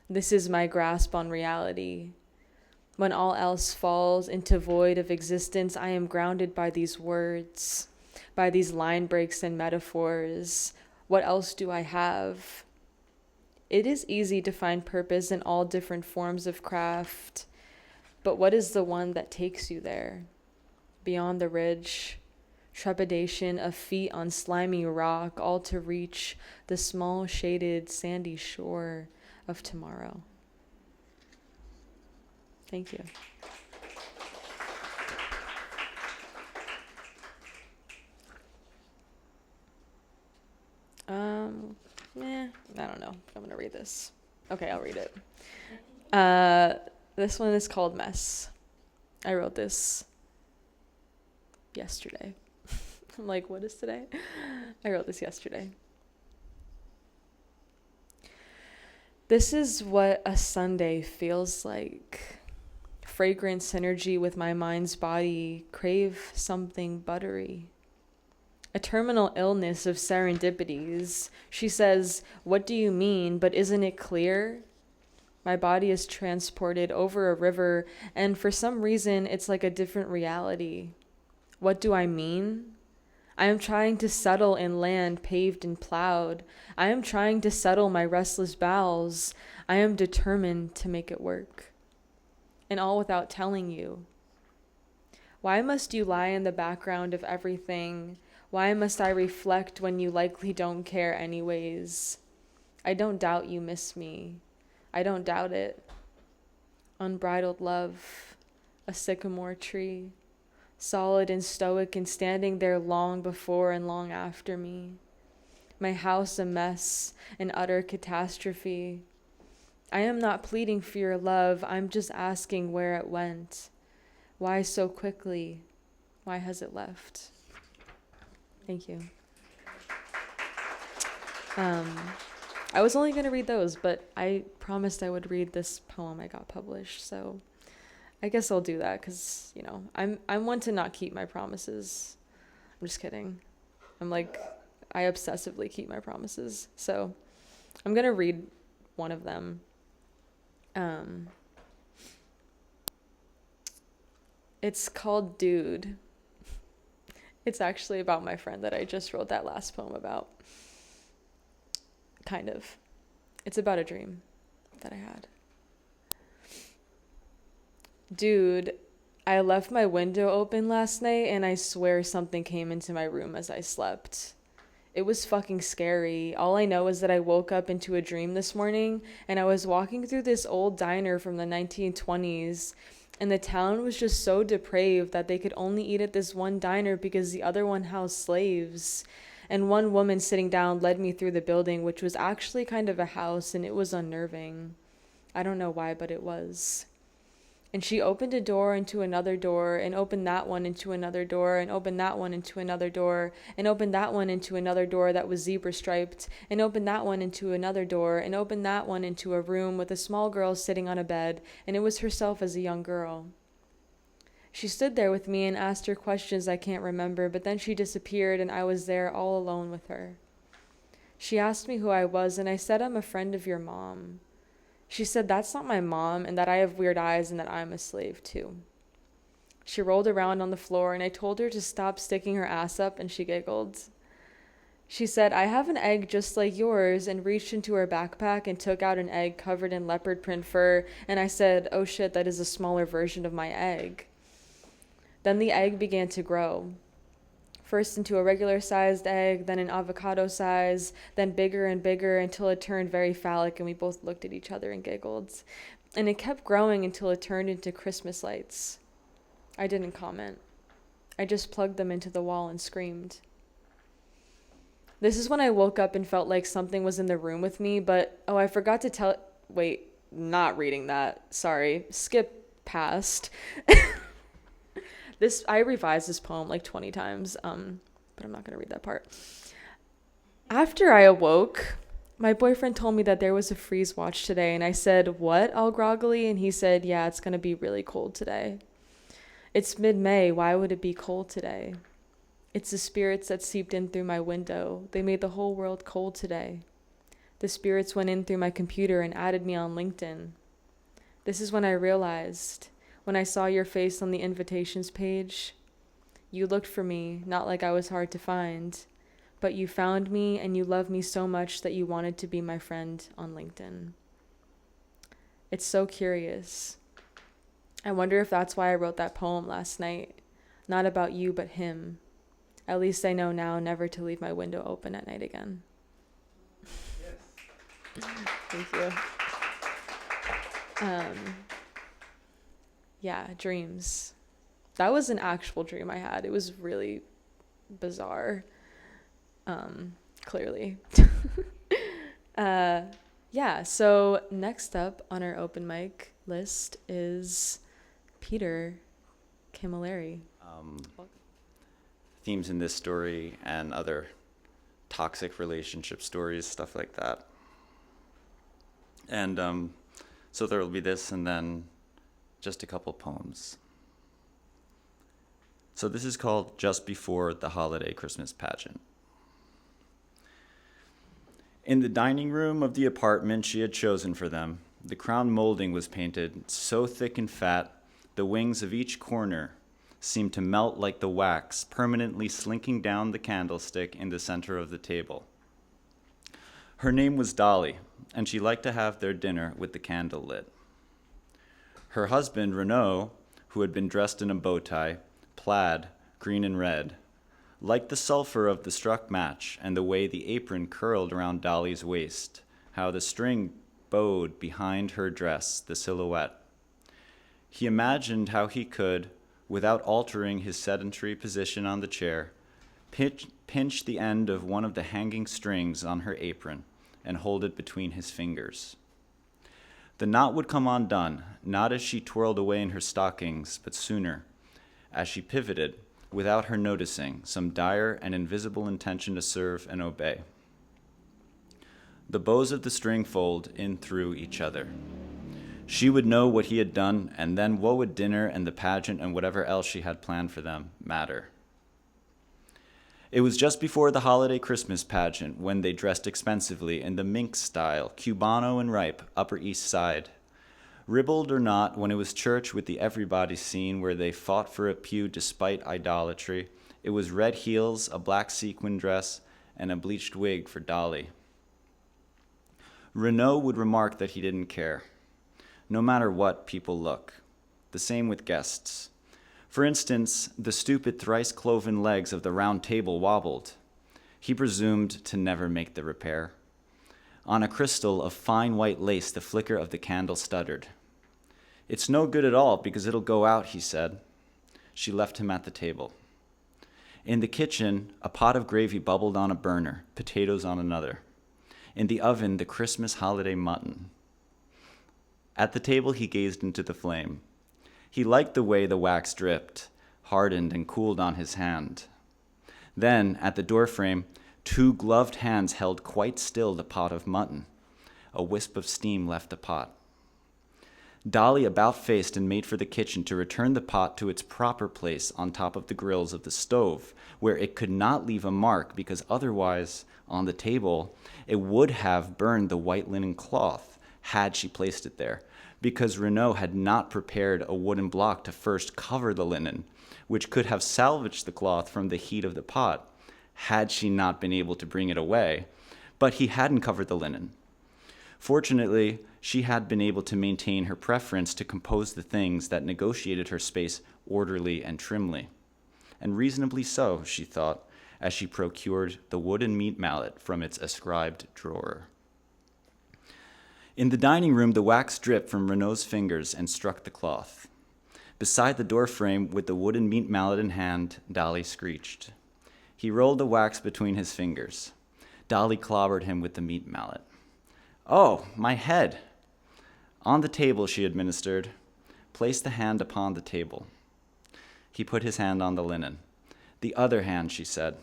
This is my grasp on reality. When all else falls into void of existence, I am grounded by these words, by these line breaks and metaphors. What else do I have? It is easy to find purpose in all different forms of craft, but what is the one that takes you there? Beyond the ridge, trepidation of feet on slimy rock, all to reach the small shaded sandy shore of tomorrow. Thank you. I don't know if I'm gonna read this. Okay, I'll read it. This one is called Mess. I wrote this yesterday. I'm like, what is today? I wrote this yesterday. This is what a Sunday feels like. Fragrant synergy with my mind's body, crave something buttery. A terminal illness of serendipities. She says, what do you mean? But isn't it clear? My body is transported over a river, and for some reason, it's like a different reality. What do I mean? I am trying to settle in land paved and plowed. I am trying to settle my restless bowels. I am determined to make it work. And all without telling you. Why must you lie in the background of everything? Why must I reflect when you likely don't care anyways? I don't doubt you miss me. I don't doubt it. Unbridled love, a sycamore tree, solid and stoic and standing there long before and long after me. My house a mess, an utter catastrophe. I am not pleading for your love, I'm just asking where it went. Why so quickly? Why has it left? Thank you. I was only going to read those, but I promised I would read this poem I got published, so I guess I'll do that because, you know, I'm one to not keep my promises. I'm just kidding. I obsessively keep my promises, so I'm going to read one of them. It's called Dude. It's actually about my friend that I just wrote that last poem about. Kind of. It's about a dream that I had. Dude, I left my window open last night and I swear something came into my room as I slept. It was fucking scary. All I know is that I woke up into a dream this morning and I was walking through this old diner from the 1920s. And the town was just so depraved that they could only eat at this one diner because the other one housed slaves. And one woman sitting down led me through the building, which was actually kind of a house, and it was unnerving. I don't know why, but it was. And she opened a door into another door, and opened that one into another door, and opened that one into another door, and opened that one into another door that was zebra striped, and opened that one into another door, and opened that one into a room with a small girl sitting on a bed, and it was herself as a young girl. She stood there with me and asked her questions I can't remember, but then she disappeared, and I was there all alone with her. She asked me who I was, and I said I'm a friend of your mom. She said that's not my mom, and that I have weird eyes, and that I'm a slave too. She rolled around on the floor, and I told her to stop sticking her ass up, and she giggled. She said, I have an egg just like yours, and reached into her backpack and took out an egg covered in leopard print fur, and I said, oh shit, that is a smaller version of my egg. Then the egg began to grow. First into a regular-sized egg, then an avocado size, then bigger and bigger until it turned very phallic, and we both looked at each other and giggled. And it kept growing until it turned into Christmas lights. I didn't comment. I just plugged them into the wall and screamed. This is when I woke up and felt like something was in the room with me, but, I forgot to tell... Wait, not reading that. Sorry. Skip past. I revised this poem like 20 times, but I'm not going to read that part. After I awoke, my boyfriend told me that there was a freeze watch today, and I said, what, all groggily? And he said, yeah, it's going to be really cold today. It's mid-May. Why would it be cold today? It's the spirits that seeped in through my window. They made the whole world cold today. The spirits went in through my computer and added me on LinkedIn. This is when I realized... When I saw your face on the invitations page, you looked for me, not like I was hard to find, but you found me and you loved me so much that you wanted to be my friend on LinkedIn. It's so curious. I wonder if that's why I wrote that poem last night. Not about you, but him. At least I know now never to leave my window open at night again. Yes. Thank you. Yeah, dreams. That was an actual dream I had. It was really bizarre, clearly. Yeah, so next up on our open mic list is Peter Camilleri.
Themes in this story and other toxic relationship stories, stuff like that. And so there will be this and then just a couple poems. So this is called Just Before the Holiday Christmas Pageant. In the dining room of the apartment she had chosen for them, the crown molding was painted so thick and fat, the wings of each corner seemed to melt like the wax permanently slinking down the candlestick in the center of the table. Her name was Dolly, and she liked to have their dinner with the candle lit. Her husband, Renaud, who had been dressed in a bow tie, plaid, green and red, liked the sulfur of the struck match and the way the apron curled around Dolly's waist, how the string bowed behind her dress, the silhouette. He imagined how he could, without altering his sedentary position on the chair, pinch the end of one of the hanging strings on her apron and hold it between his fingers. The knot would come undone, not as she twirled away in her stockings, but sooner, as she pivoted, without her noticing, some dire and invisible intention to serve and obey. The bows of the string fold in through each other. She would know what he had done, and then what would dinner and the pageant and whatever else she had planned for them matter? It was just before the holiday Christmas pageant when they dressed expensively in the mink style, Cubano and ripe, Upper East Side. Ribald or not, when it was church with the everybody scene where they fought for a pew despite idolatry, it was red heels, a black sequin dress, and a bleached wig for Dolly. Renaud would remark that he didn't care. No matter what, people look. The same with guests. For instance, the stupid thrice-cloven legs of the round table wobbled. He presumed to never make the repair. On a crystal of fine white lace, the flicker of the candle stuttered. "It's no good at all, because it'll go out," he said. She left him at the table. In the kitchen, a pot of gravy bubbled on a burner, potatoes on another. In the oven, the Christmas holiday mutton. At the table, he gazed into the flame. He liked the way the wax dripped, hardened, and cooled on his hand. Then, at the doorframe, 2 gloved hands held quite still the pot of mutton. A wisp of steam left the pot. Dolly about-faced and made for the kitchen to return the pot to its proper place on top of the grills of the stove, where it could not leave a mark because otherwise, on the table, it would have burned the white linen cloth had she placed it there, because Renaud had not prepared a wooden block to first cover the linen, which could have salvaged the cloth from the heat of the pot, had she not been able to bring it away, but he hadn't covered the linen. Fortunately, she had been able to maintain her preference to compose the things that negotiated her space orderly and trimly. And reasonably so, she thought, as she procured the wooden meat mallet from its ascribed drawer. In the dining room, the wax dripped from Renaud's fingers and struck the cloth. Beside the doorframe, with the wooden meat mallet in hand, Dolly screeched. He rolled the wax between his fingers. Dolly clobbered him with the meat mallet. "Oh, my head!" On the table, she administered. Place the hand upon the table. He put his hand on the linen. The other hand, she said.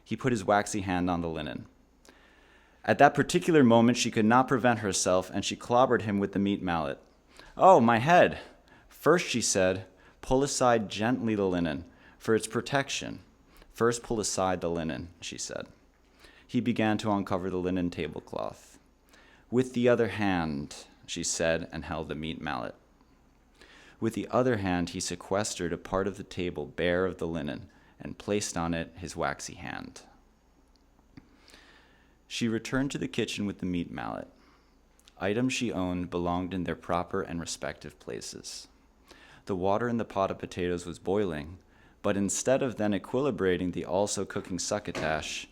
He put his waxy hand on the linen. At that particular moment, she could not prevent herself, and she clobbered him with the meat mallet. "Oh, my head!" First, she said, pull aside gently the linen, for its protection. First, pull aside the linen, she said. He began to uncover the linen tablecloth. With the other hand, she said, and held the meat mallet. With the other hand, he sequestered a part of the table bare of the linen and placed on it his waxy hand. She returned to the kitchen with the meat mallet. Items she owned belonged in their proper and respective places. The water in the pot of potatoes was boiling, but instead of then equilibrating the also cooking succotash,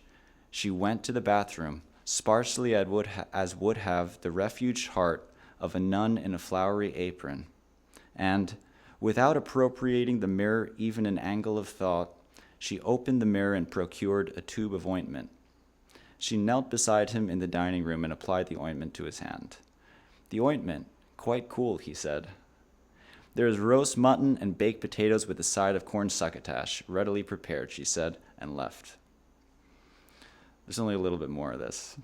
she went to the bathroom, sparsely as would have the refuge heart of a nun in a flowery apron, and, without appropriating the mirror even an angle of thought, she opened the mirror and procured a tube of ointment. She knelt beside him in the dining room and applied the ointment to his hand. "The ointment, quite cool," he said. "There is roast mutton and baked potatoes with a side of corn succotash, readily prepared," she said, and left. There's only a little bit more of this.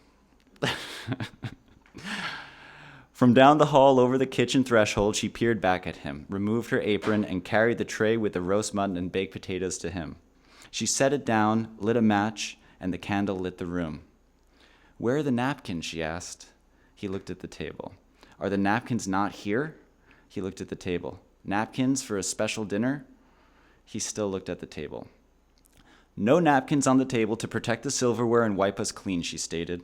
From down the hall over the kitchen threshold, she peered back at him, removed her apron, and carried the tray with the roast mutton and baked potatoes to him. She set it down, lit a match, and the candle lit the room. "Where are the napkins?" she asked. He looked at the table. "Are the napkins not here?" He looked at the table. "Napkins for a special dinner?" He still looked at the table. "No napkins on the table to protect the silverware and wipe us clean," she stated.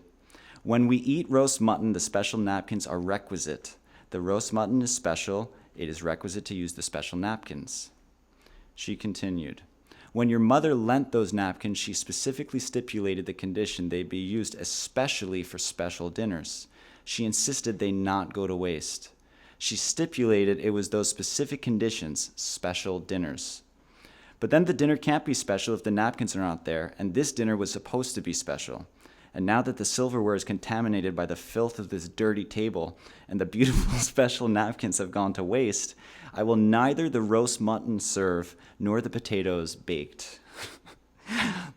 "When we eat roast mutton, the special napkins are requisite. The roast mutton is special. It is requisite to use the special napkins." She continued. "When your mother lent those napkins, she specifically stipulated the condition they be used especially for special dinners. She insisted they not go to waste. She stipulated it was those specific conditions, special dinners. But then the dinner can't be special if the napkins are not there, and this dinner was supposed to be special. And now that the silverware is contaminated by the filth of this dirty table, and the beautiful special napkins have gone to waste, I will neither the roast mutton serve nor the potatoes baked.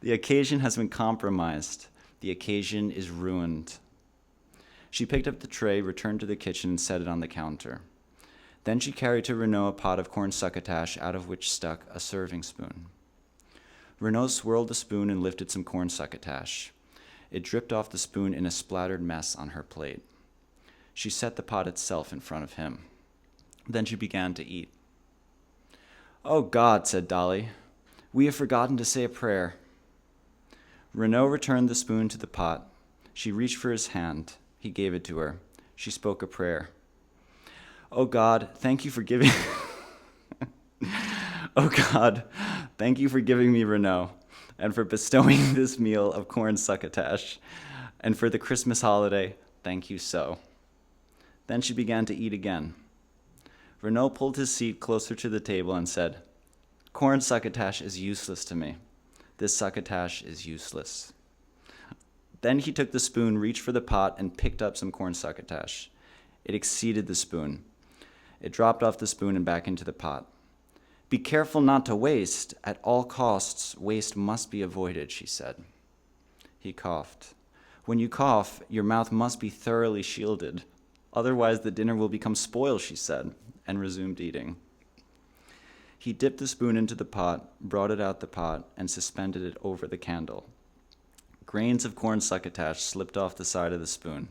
The occasion has been compromised. The occasion is ruined." She picked up the tray, returned to the kitchen, and set it on the counter. Then she carried to Renaud a pot of corn succotash, out of which stuck a serving spoon. Renaud swirled the spoon and lifted some corn succotash. It dripped off the spoon in a splattered mess on her plate. She set the pot itself in front of him. Then she began to eat. "Oh God," said Dolly, "we have forgotten to say a prayer." Renaud returned the spoon to the pot. She reached for his hand. He gave it to her. She spoke a prayer. "Oh God, thank you for giving..." "Oh God, thank you for giving me Renaud, and for bestowing this meal of corn succotash, and for the Christmas holiday, thank you so." Then she began to eat again. Renaud pulled his seat closer to the table and said, "Corn succotash is useless to me. This succotash is useless." Then he took the spoon, reached for the pot, and picked up some corn succotash. It exceeded the spoon. It dropped off the spoon and back into the pot. "Be careful not to waste. At all costs, waste must be avoided," she said. He coughed. "When you cough, your mouth must be thoroughly shielded. Otherwise, the dinner will become spoiled," she said, and resumed eating. He dipped the spoon into the pot, brought it out the pot, and suspended it over the candle. Grains of corn succotash slipped off the side of the spoon,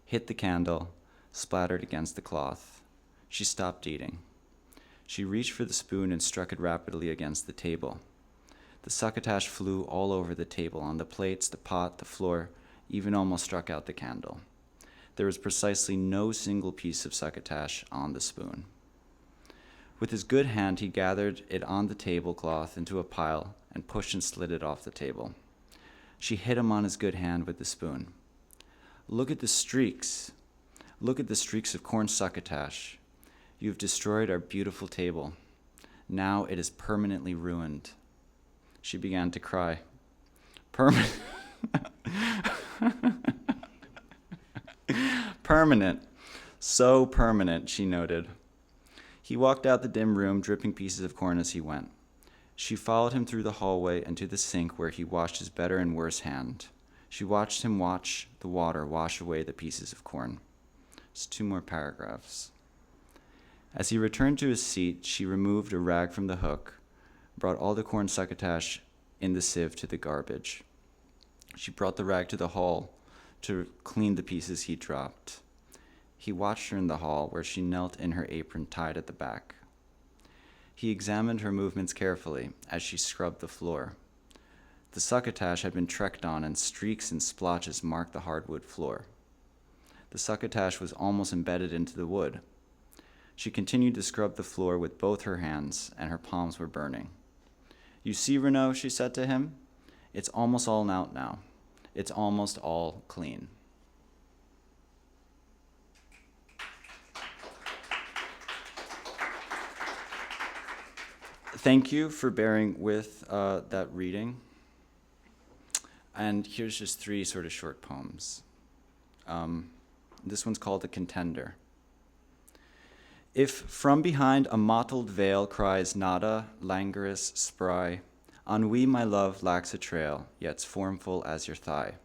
hit the candle, splattered against the cloth. She stopped eating. She reached for the spoon and struck it rapidly against the table. The succotash flew all over the table, on the plates, the pot, the floor, even almost struck out the candle. There was precisely no single piece of succotash on the spoon. With his good hand, he gathered it on the tablecloth into a pile and pushed and slid it off the table. She hit him on his good hand with the spoon. "Look at the streaks. Look at the streaks of corn succotash. You've destroyed our beautiful table. Now it is permanently ruined." She began to cry. Permanent. So permanent, she noted. He walked out the dim room, dripping pieces of corn as he went. She followed him through the hallway and to the sink where he washed his better and worse hand. She watched him watch the water wash away the pieces of corn. Just 2 more paragraphs. As he returned to his seat, she removed a rag from the hook, brought all the corn succotash in the sieve to the garbage. She brought the rag to the hall to clean the pieces he dropped. He watched her in the hall, where she knelt in her apron tied at the back. He examined her movements carefully as she scrubbed the floor. The succotash had been trekked on, and streaks and splotches marked the hardwood floor. The succotash was almost embedded into the wood. She continued to scrub the floor with both her hands, and her palms were burning. "You see, Renaud," she said to him, "it's almost all out now. It's almost all clean." Thank you for bearing with that reading. And here's just 3 sort of short poems. This one's called The Contender. If from behind a mottled veil cries nada, languorous, spry, ennui, my love, lacks a trail, yet's formful as your thigh.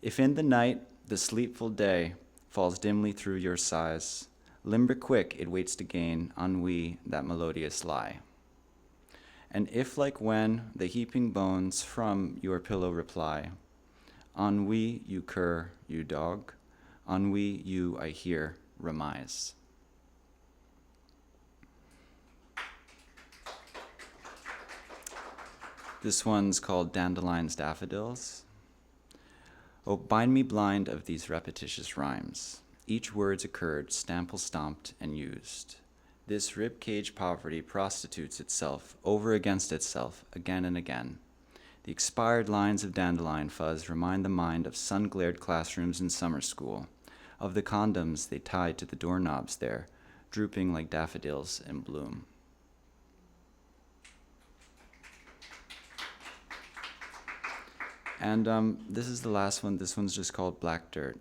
If in the night the sleepful day falls dimly through your sighs, limber quick it waits to gain ennui, that melodious lie. And if like when the heaping bones from your pillow reply, ennui, you cur, you dog, ennui, you, I hear, remise. This one's called Dandelions, Daffodils. Oh, bind me blind of these repetitious rhymes. Each word's occurred, stample stomped and used. This ribcage poverty prostitutes itself over against itself again and again. The expired lines of dandelion fuzz remind the mind of sun-glared classrooms in summer school, of the condoms they tied to the doorknobs there, drooping like daffodils in bloom. And this is the last one. This one's just called Black Dirt.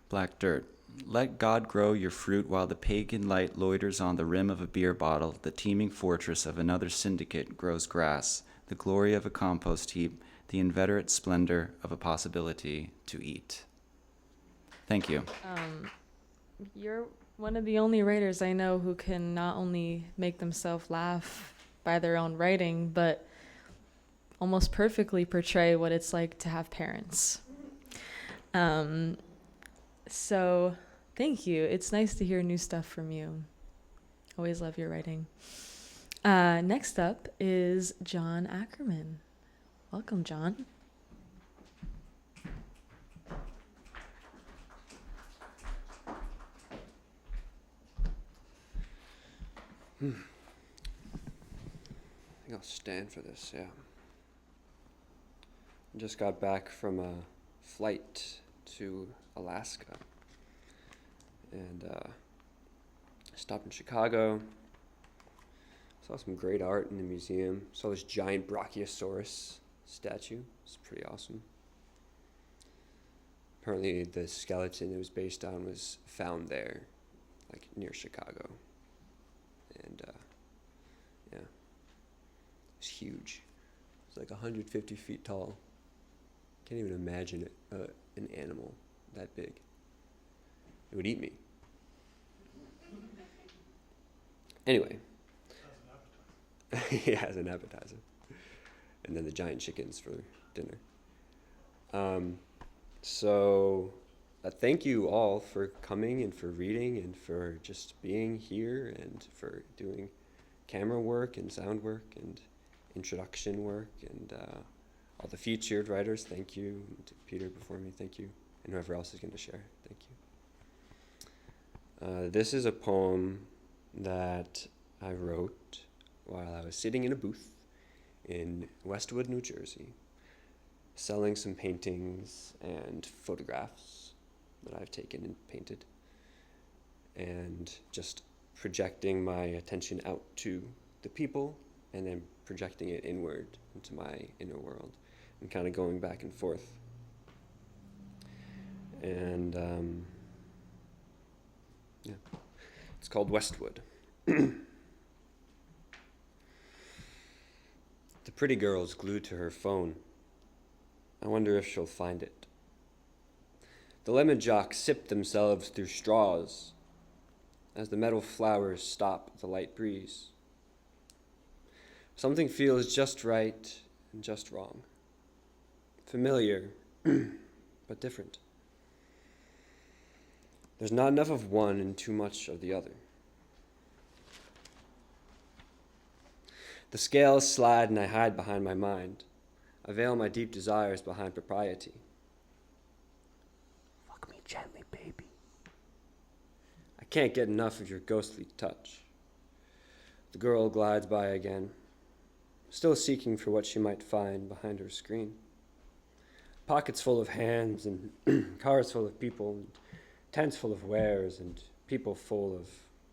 Black Dirt. Let God grow your fruit while the pagan light loiters on the rim of a beer bottle. The teeming fortress of another syndicate grows grass, the glory of a compost heap, the inveterate splendor of a possibility to eat. Thank you.
You're one of the only writers I know who can not only make themselves laugh by their own writing, but almost perfectly portray what it's like to have parents. So thank you. It's nice to hear new stuff from you. Always love your writing. Next up is John Ackerman. Welcome, John.
I think I'll stand for this, yeah. I just got back from a flight to Alaska. And stopped in Chicago. Saw some great art in the museum. Saw this giant Brachiosaurus statue. It's pretty awesome. Apparently the skeleton it was based on was found there like near Chicago. And yeah, it's huge. It's like 150 feet tall. Can't even imagine it, an animal that big. It would eat me. Anyway. Yeah, as an appetizer. And then the giant chickens for dinner. So thank you all for coming and for reading and for just being here and for doing camera work and sound work and introduction work and all the featured writers, thank you. And Peter before me, thank you. And whoever else is going to share, thank you. This is a poem that I wrote while I was sitting in a booth in Westwood, New Jersey, selling some paintings and photographs that I've taken and painted, and just projecting my attention out to the people and then projecting it inward into my inner world and kind of going back and forth. And yeah, it's called Westwood. The pretty girl's glued to her phone. I wonder if she'll find it. The lemon jocks sip themselves through straws as the metal flowers stop the light breeze. Something feels just right and just wrong. Familiar, but different. There's not enough of one and too much of the other. The scales slide and I hide behind my mind. I veil my deep desires behind propriety. Fuck me gently, baby. I can't get enough of your ghostly touch. The girl glides by again, still seeking for what she might find behind her screen. Pockets full of hands and cars full of people and tents full of wares and people full of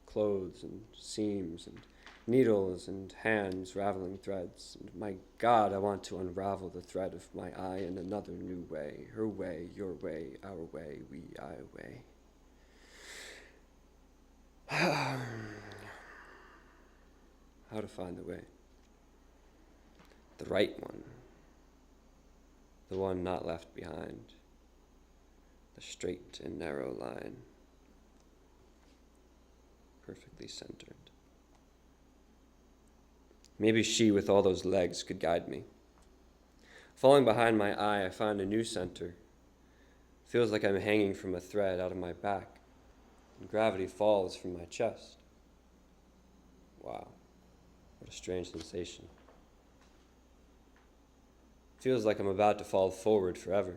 clothes and seams and needles and hands raveling threads. And my God, I want to unravel the thread of my eye in another new way. Her way, your way, our way, we, I way. How to find the way. The right one. The one not left behind. The straight and narrow line. Perfectly centered. Maybe she with all those legs could guide me. Falling behind my eye, I find a new center. Feels like I'm hanging from a thread out of my back, and gravity falls from my chest. Wow, what a strange sensation. Feels like I'm about to fall forward forever.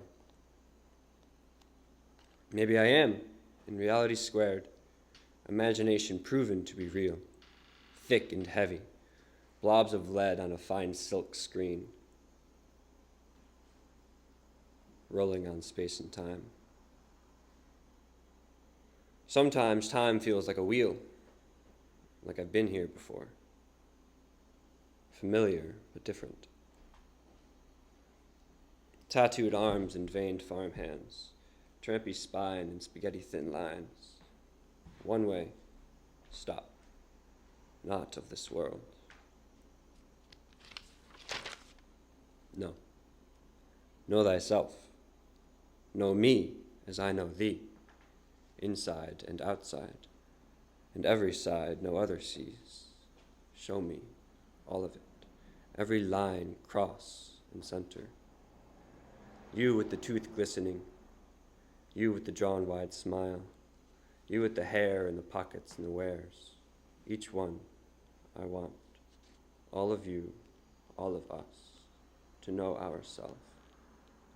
Maybe I am, in reality squared, imagination proven to be real, thick and heavy. Blobs of lead on a fine silk screen, rolling on space and time. Sometimes time feels like a wheel, like I've been here before. Familiar, but different. Tattooed arms and veined farm hands, trampy spine and spaghetti-thin lines. One way, stop, not of this world. No. Know thyself. Know me as I know thee, inside and outside, and every side no other sees. Show me all of it, every line, cross, and center. You with the tooth glistening, you with the drawn wide smile, you with the hair and the pockets and the wares. Each one I want, all of you, all of us. To know ourself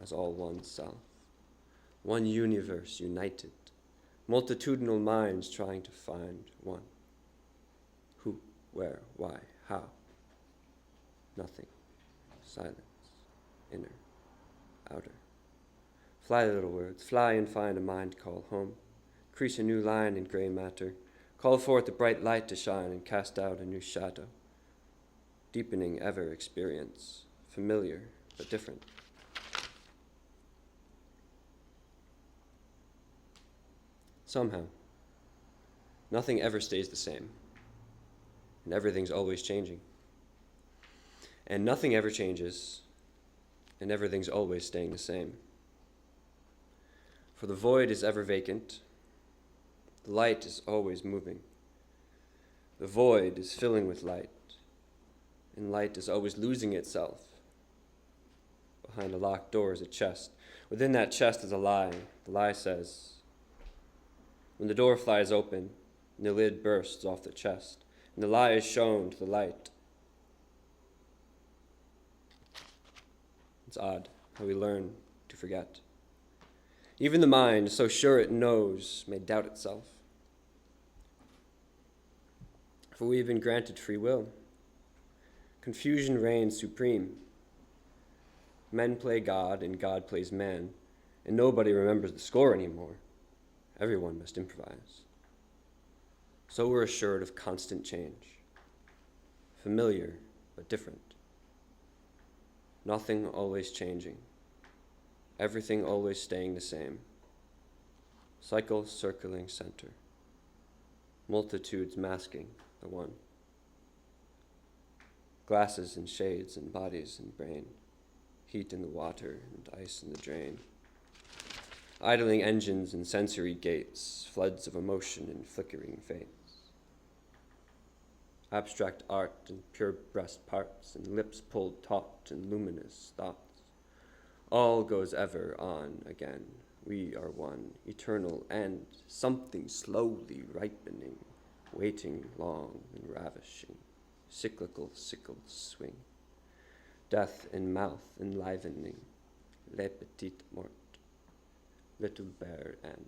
as all one self, one universe united, multitudinal minds trying to find one. Who, where, why, how? Nothing. Silence. Inner. Outer. Fly, little words, fly and find a mind call home. Crease a new line in gray matter. Call forth a bright light to shine and cast out a new shadow. Deepening ever experience. Familiar, but different. Somehow, Nothing ever stays the same, and everything's always changing. And nothing ever changes, and everything's always staying the same. For the void is ever vacant, the light is always moving. The void is filling with light, and light is always losing itself. Behind a locked door is a chest. Within that chest is a lie. The lie says, when the door flies open, and the lid bursts off the chest, and the lie is shown to the light. It's odd how we learn to forget. Even the mind, so sure it knows, may doubt itself. For we have been granted free will. Confusion reigns supreme. Men play God and God plays man, and nobody remembers the score anymore. Everyone must improvise. So we're assured of constant change, familiar but different. Nothing always changing, everything always staying the same. Cycle circling center, multitudes masking the one. Glasses and shades and bodies and brain, heat in the water and ice in the drain. Idling engines and sensory gates, floods of emotion and flickering fates. Abstract art and pure breast parts and lips pulled taut and luminous thoughts. All goes ever on again. We are one, eternal end, something slowly ripening, waiting long and ravishing, cyclical sickled swing. Death in mouth enlivening, le petit mort, little bare end,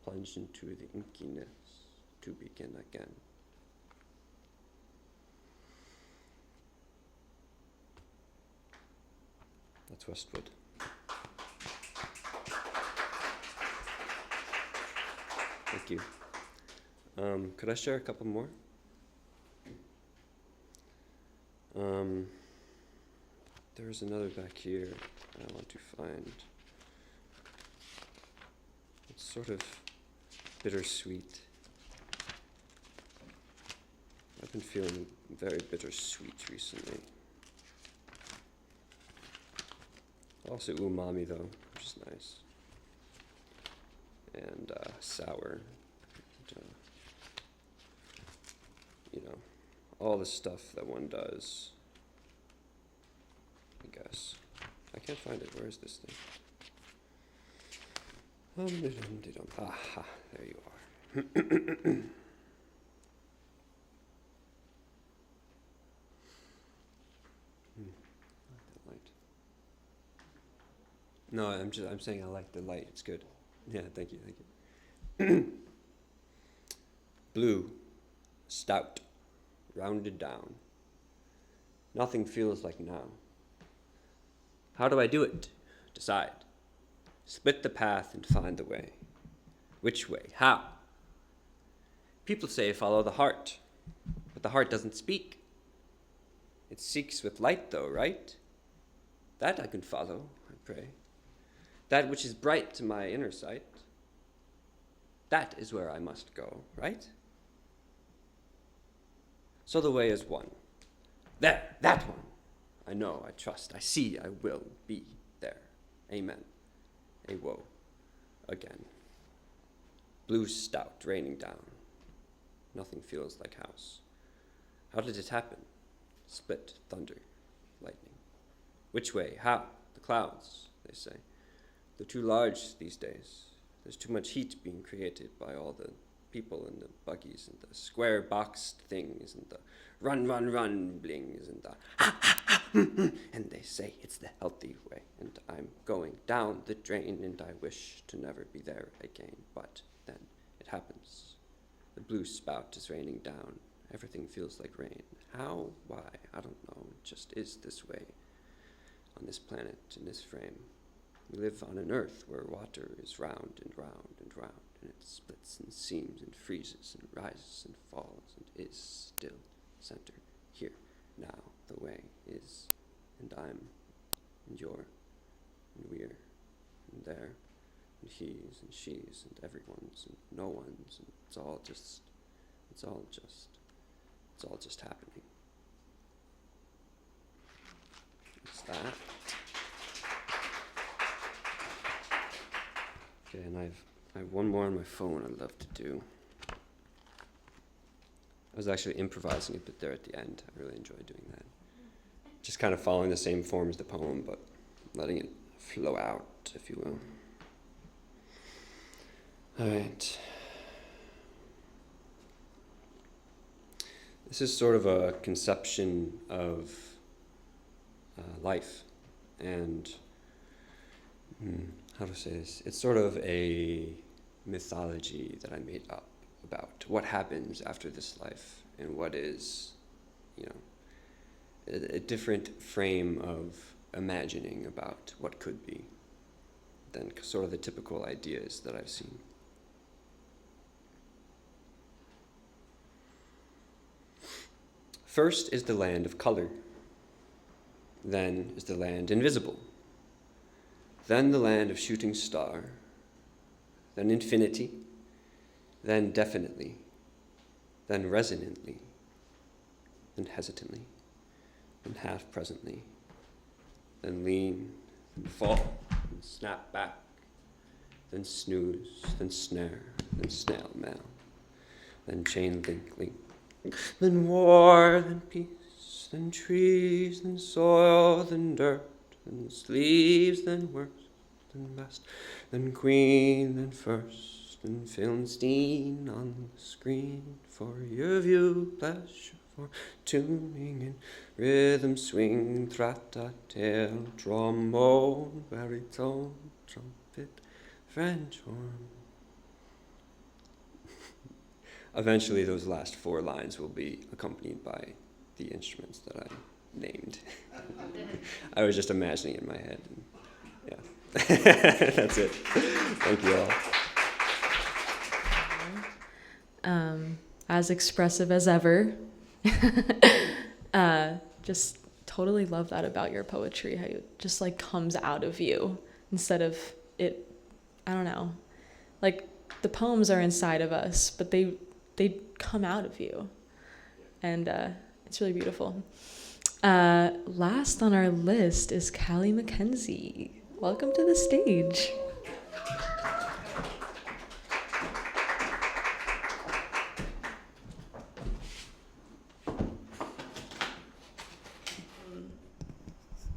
plunge into the inkiness to begin again. That's Westwood. Thank you. Could I share a couple more? There's another back here I want to find. It's sort of bittersweet. I've been feeling very bittersweet recently. Also umami though, which is nice. And sour. And, all the stuff that one does. I guess. I can't find it. Where is this thing? Aha, there you are. That light. No, I'm saying I like the light. It's good. Yeah, thank you. Blue, stout, rounded down. Nothing feels like now. How do I do it? Decide. Split the path and find the way. Which way? How? People say follow the heart, but the heart doesn't speak. It seeks with light though, right? That I can follow, I pray. That which is bright to my inner sight. That is where I must go, right? So the way is one. There, that one. I know, I trust, I see, I will be there. Amen. Awo. Again. Blue stout raining down. Nothing feels like house. How did it happen? Split, thunder, lightning. Which way? How? The clouds, they say. They're too large these days. There's too much heat being created by all the people and the buggies and the square boxed things and the run, run, run blings and the ha, ha, ha, and they say it's the healthy way. And I'm going down the drain and I wish to never be there again. But then it happens. The blue spout is raining down. Everything feels like rain. How? Why? I don't know. It just is this way on this planet, in this frame. We live on an earth where water is round and round and round, and it splits and seams and freezes and rises and falls and is still center here, now, the way is, and I'm, and you're, and we're, and there, and he's and she's and everyone's and no one's, and it's all just happening. It's that. Okay, and I have one more on my phone I'd love to do. I was actually improvising a bit there at the end. I really enjoyed doing that. Just kind of following the same form as the poem, but letting it flow out, if you will. All right. This is sort of a conception of life, and how to say this? It's sort of a mythology that I made up about what happens after this life and what is, a different frame of imagining about what could be than sort of the typical ideas that I've seen. First is the land of color. Then is the land invisible. Then the land of shooting star. Then infinity. Then definitely. Then resonantly. Then hesitantly. Then half presently. Then lean. Then fall. Then snap back. Then snooze. Then snare. Then snail mail. Then chain link. Then war, then peace, then trees, then soil, then dirt, then sleeves, then worst, then best, then queen, then first, then Philistine on the screen for your view, pleasure for tuning in, rhythm, swing, trat-tat-tail, trombone, baritone, trumpet, French horn. Eventually, those last 4 lines will be accompanied by the instruments that I named. I was just imagining it in my head. Yeah, that's it. Thank you all.
As expressive as ever. Just totally love that about your poetry, how it just like comes out of you instead of it, I don't know. Like the poems are inside of us, but they come out of you, and it's really beautiful. Last on our list is Callie McKenzie. Welcome to the stage.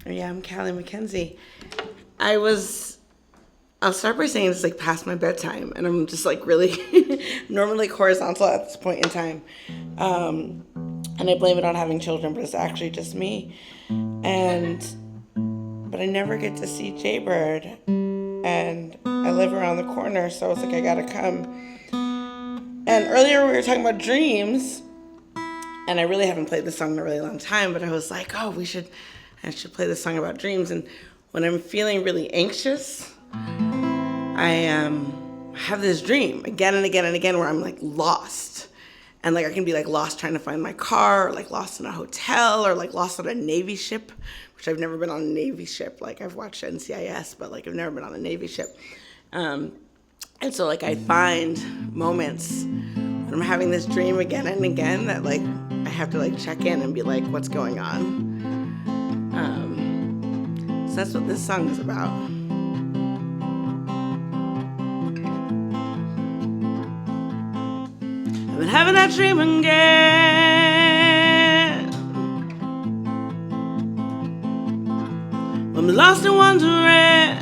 Yeah, I'm Callie McKenzie. I'll start by saying it's like past my bedtime, and I'm just like really normally horizontal at this point in time. And I blame it on having children, but it's actually just me. But I never get to see Jaybird, and I live around the corner, so it's like I gotta come. And earlier we were talking about dreams, and I really haven't played this song in a really long time, but I was like, oh, I should play this song about dreams. And when I'm feeling really anxious, I have this dream again and again and again where I'm like lost. And like I can be like lost trying to find my car, or like lost in a hotel, or like lost on a Navy ship, which I've never been on a Navy ship. Like I've watched NCIS, but like I've never been on a Navy ship. And so like I find moments when I'm having this dream again and again that like I have to like check in and be like, what's going on? So that's what this song is about. I've been having that dream again. I'm lost and wondering,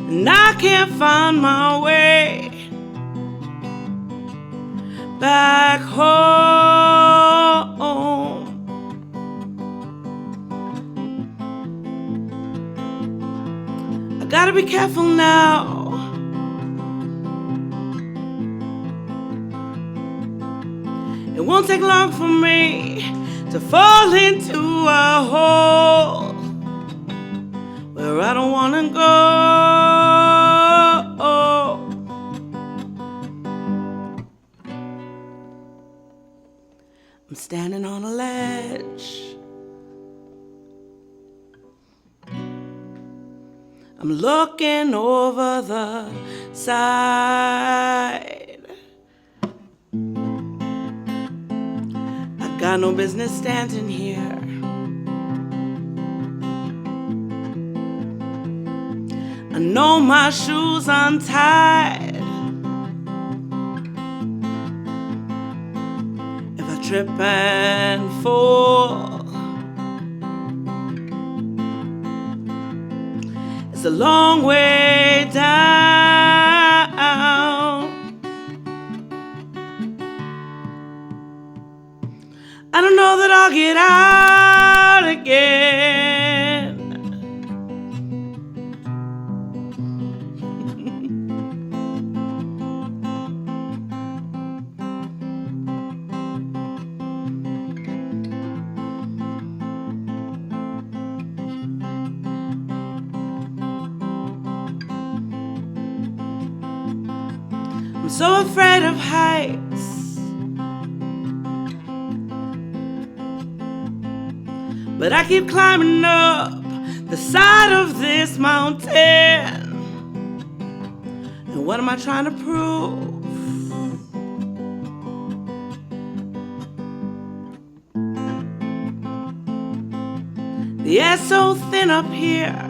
and I can't find my way back home. I gotta be careful now. It won't take long for me to fall into a hole where I don't wanna go. I'm standing on a ledge. I'm looking over the side. I got no business standing here. I know my shoes untied. If I trip and fall, it's a long way down. I don't know that I'll get out again. I'm so afraid of heights, but I keep climbing up the side of this mountain. And what am I trying to prove? The air's so thin up here.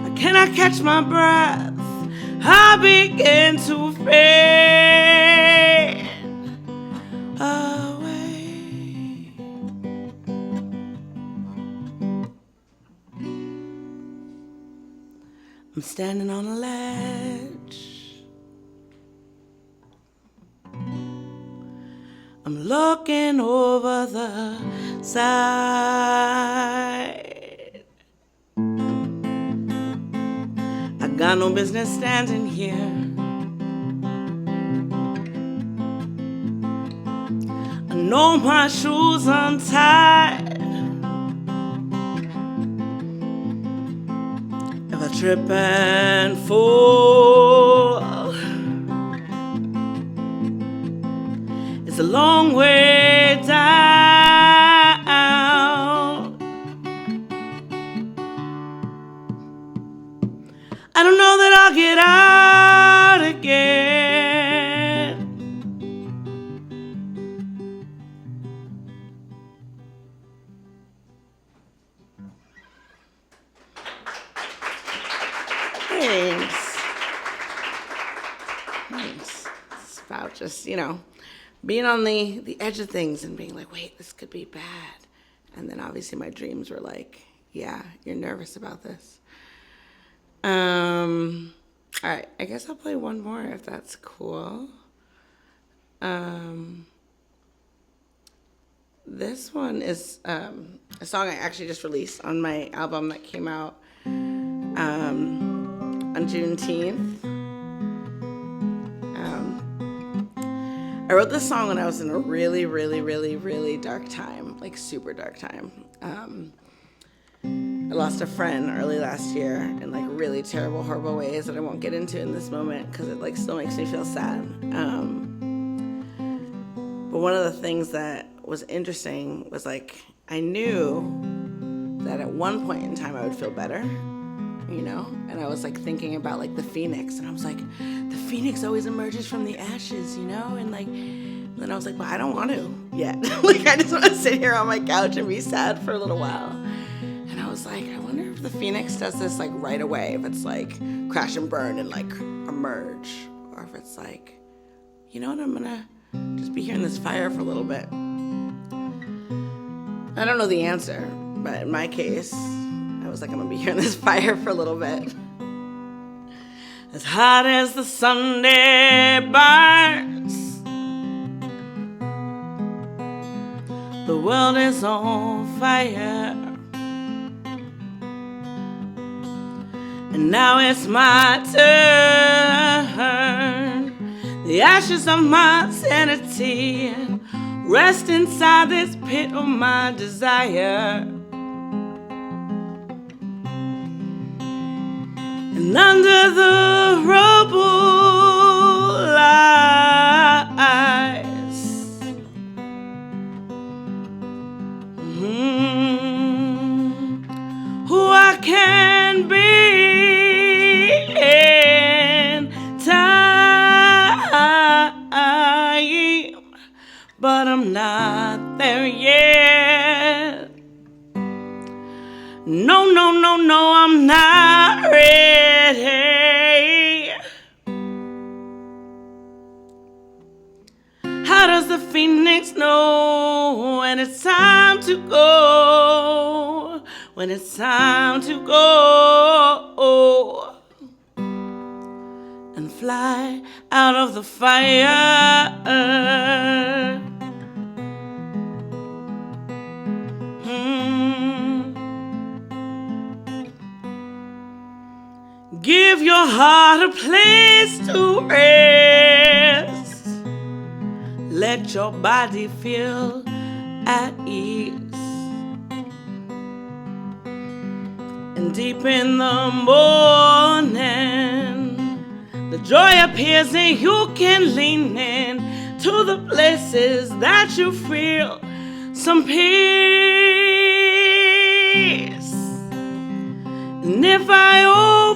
I cannot catch my breath. I begin to fade away. I'm standing on a ledge. I'm looking over the side. I got no business standing here. I know my shoes untied. If I trip and fall, it's a long way down. I don't know that I'll get out again. Thanks. It's about just, being on the edge of things and being like, wait, this could be bad. And then obviously my dreams were like, yeah, you're nervous about this. All right, I guess I'll play one more if that's cool. This one is a song I actually just released on my album that came out on Juneteenth. I wrote this song when I was in a really, really, really, really dark time, like super dark time. I lost a friend early last year in like really terrible, horrible ways that I won't get into in this moment because it like still makes me feel sad. But one of the things that was interesting was like I knew that at one point in time I would feel better, and I was like thinking about like the phoenix, and I was like, the phoenix always emerges from the ashes, and like then I was like, well, I don't want to yet. Like I just want to sit here on my couch and be sad for a little while. And I was like, I wonder if the phoenix does this like right away, if it's like crash and burn and like emerge, or if it's like, you know what, I'm gonna just be here in this fire for a little bit. I don't know the answer, but in my case, I was like, I'm gonna be here in this fire for a little bit. As hot as the Sunday burns, the world is on fire. And now it's my turn. The ashes of my sanity rest inside this pit of my desire. And under the rubble lies not there yet. No, no, no, no, I'm not ready. How does the phoenix know when it's time to go? When it's time to go and fly out of the fire. Give your heart a place to rest. Let your body feel at ease. And deep in the morning, the joy appears and you can lean in to the places that you feel some peace. And if I open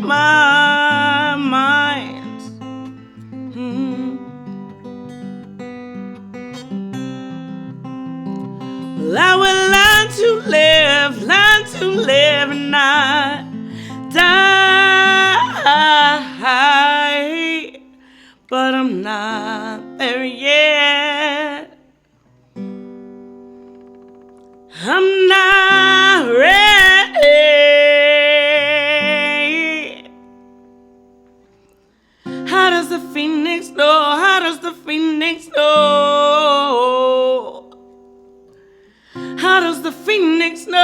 my mind, well, I will learn to live and not die. But I'm not there yet. I'm not ready. How does the phoenix know? How does the phoenix know? How does the phoenix know?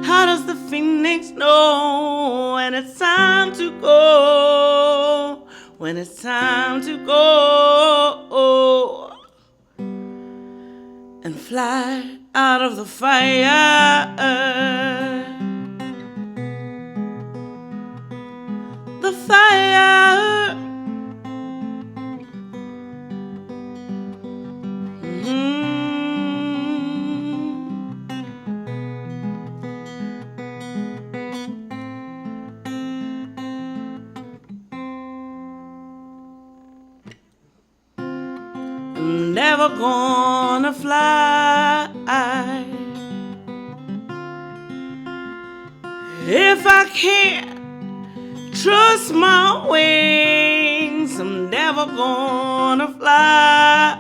How does the phoenix know when it's time to go? When it's time to go and fly out of the fire. The fire. I'm never gonna fly if I can't trust my wings. I'm never gonna fly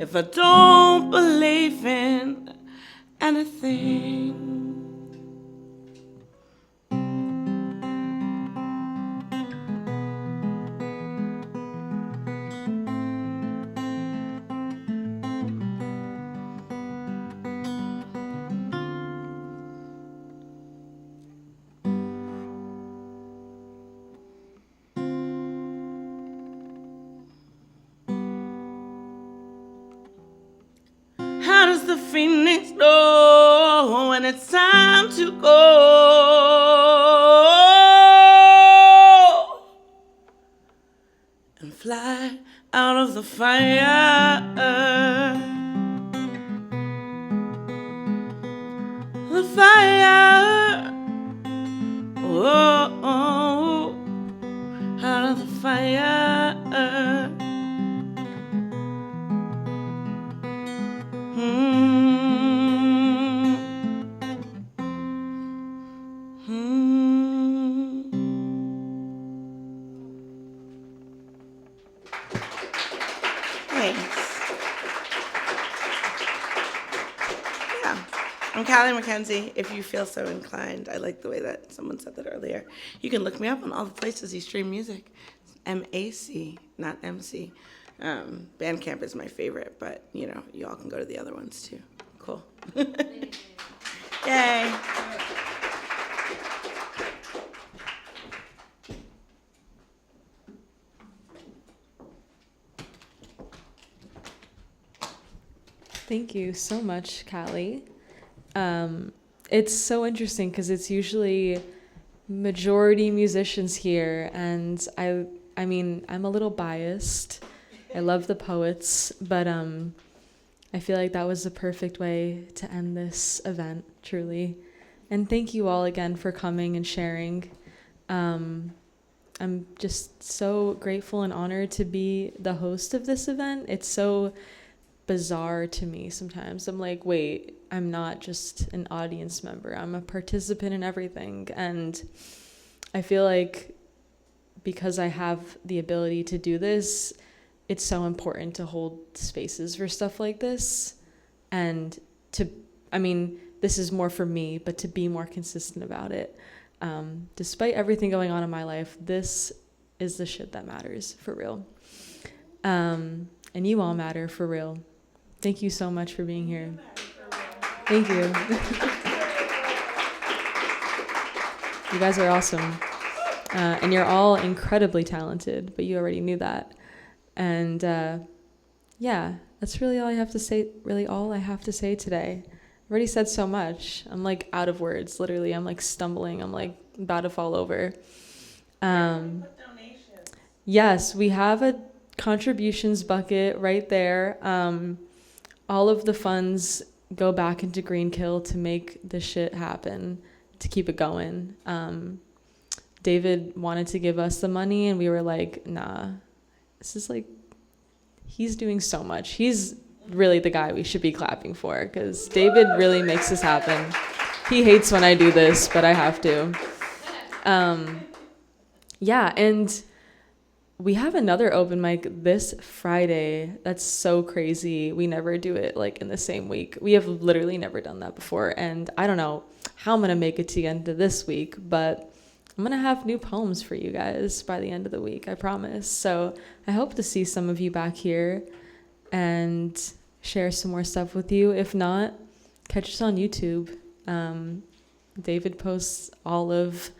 if I don't believe in anything. How does the phoenix know when it's time to go and fly out of the fire? The fire. Oh, oh, out of the fire. Thanks. Yeah. I'm Callie McKenzie, if you feel so inclined. I like the way that someone said that earlier. You can look me up on all the places you stream music. It's MAC, not MC. Bandcamp is my favorite, but, you know, you all can go to the other ones, too. Cool. Yay.
Thank you so much, Callie. It's so interesting because it's usually majority musicians here, and I mean, I'm a little biased. I love the poets, but I feel like that was the perfect way to end this event, truly. And thank you all again for coming and sharing. I'm just so grateful and honored to be the host of this event. It's so bizarre to me sometimes. I'm like, wait, I'm not just an audience member. I'm a participant in everything. And I feel like because I have the ability to do this, it's so important to hold spaces for stuff like this. And this is more for me, but to be more consistent about it. Despite everything going on in my life, this is the shit that matters, for real. And you all matter, for real. Thank you so much for being here. Thank you. You guys are awesome. And you're all incredibly talented, but you already knew that. And yeah, that's really all I have to say today. I've already said so much. I'm like out of words, literally. I'm like stumbling. I'm like about to fall over. Yes, we have a contributions bucket right there. All of the funds go back into Greenkill to make this shit happen, to keep it going. David wanted to give us the money, and we were like, nah, this is like, he's doing so much. He's really the guy we should be clapping for, because David really makes this happen. He hates when I do this, but I have to. Yeah, and we have another open mic this Friday. That's so crazy. We never do it like in the same week. We have literally never done that before, and I don't know how I'm gonna make it to the end of this week, but I'm gonna have new poems for you guys by the end of the week, I promise. So I hope to see some of you back here and share some more stuff with you. If not, catch us on YouTube. David posts all of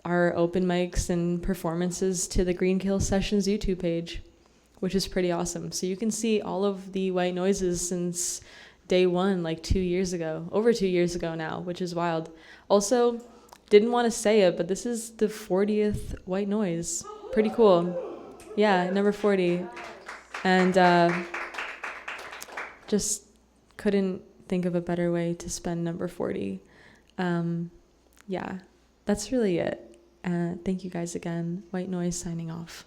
our open mics and performances to the Greenkill Sessions YouTube page, which is pretty awesome. So you can see all of the white noises since day one, like over 2 years ago now, which is wild. Also, didn't want to say it, but this is the 40th white noise. Pretty cool. Yeah, number 40. And just couldn't think of a better way to spend number 40. Yeah, that's really it. Thank you guys again. White Noise signing off.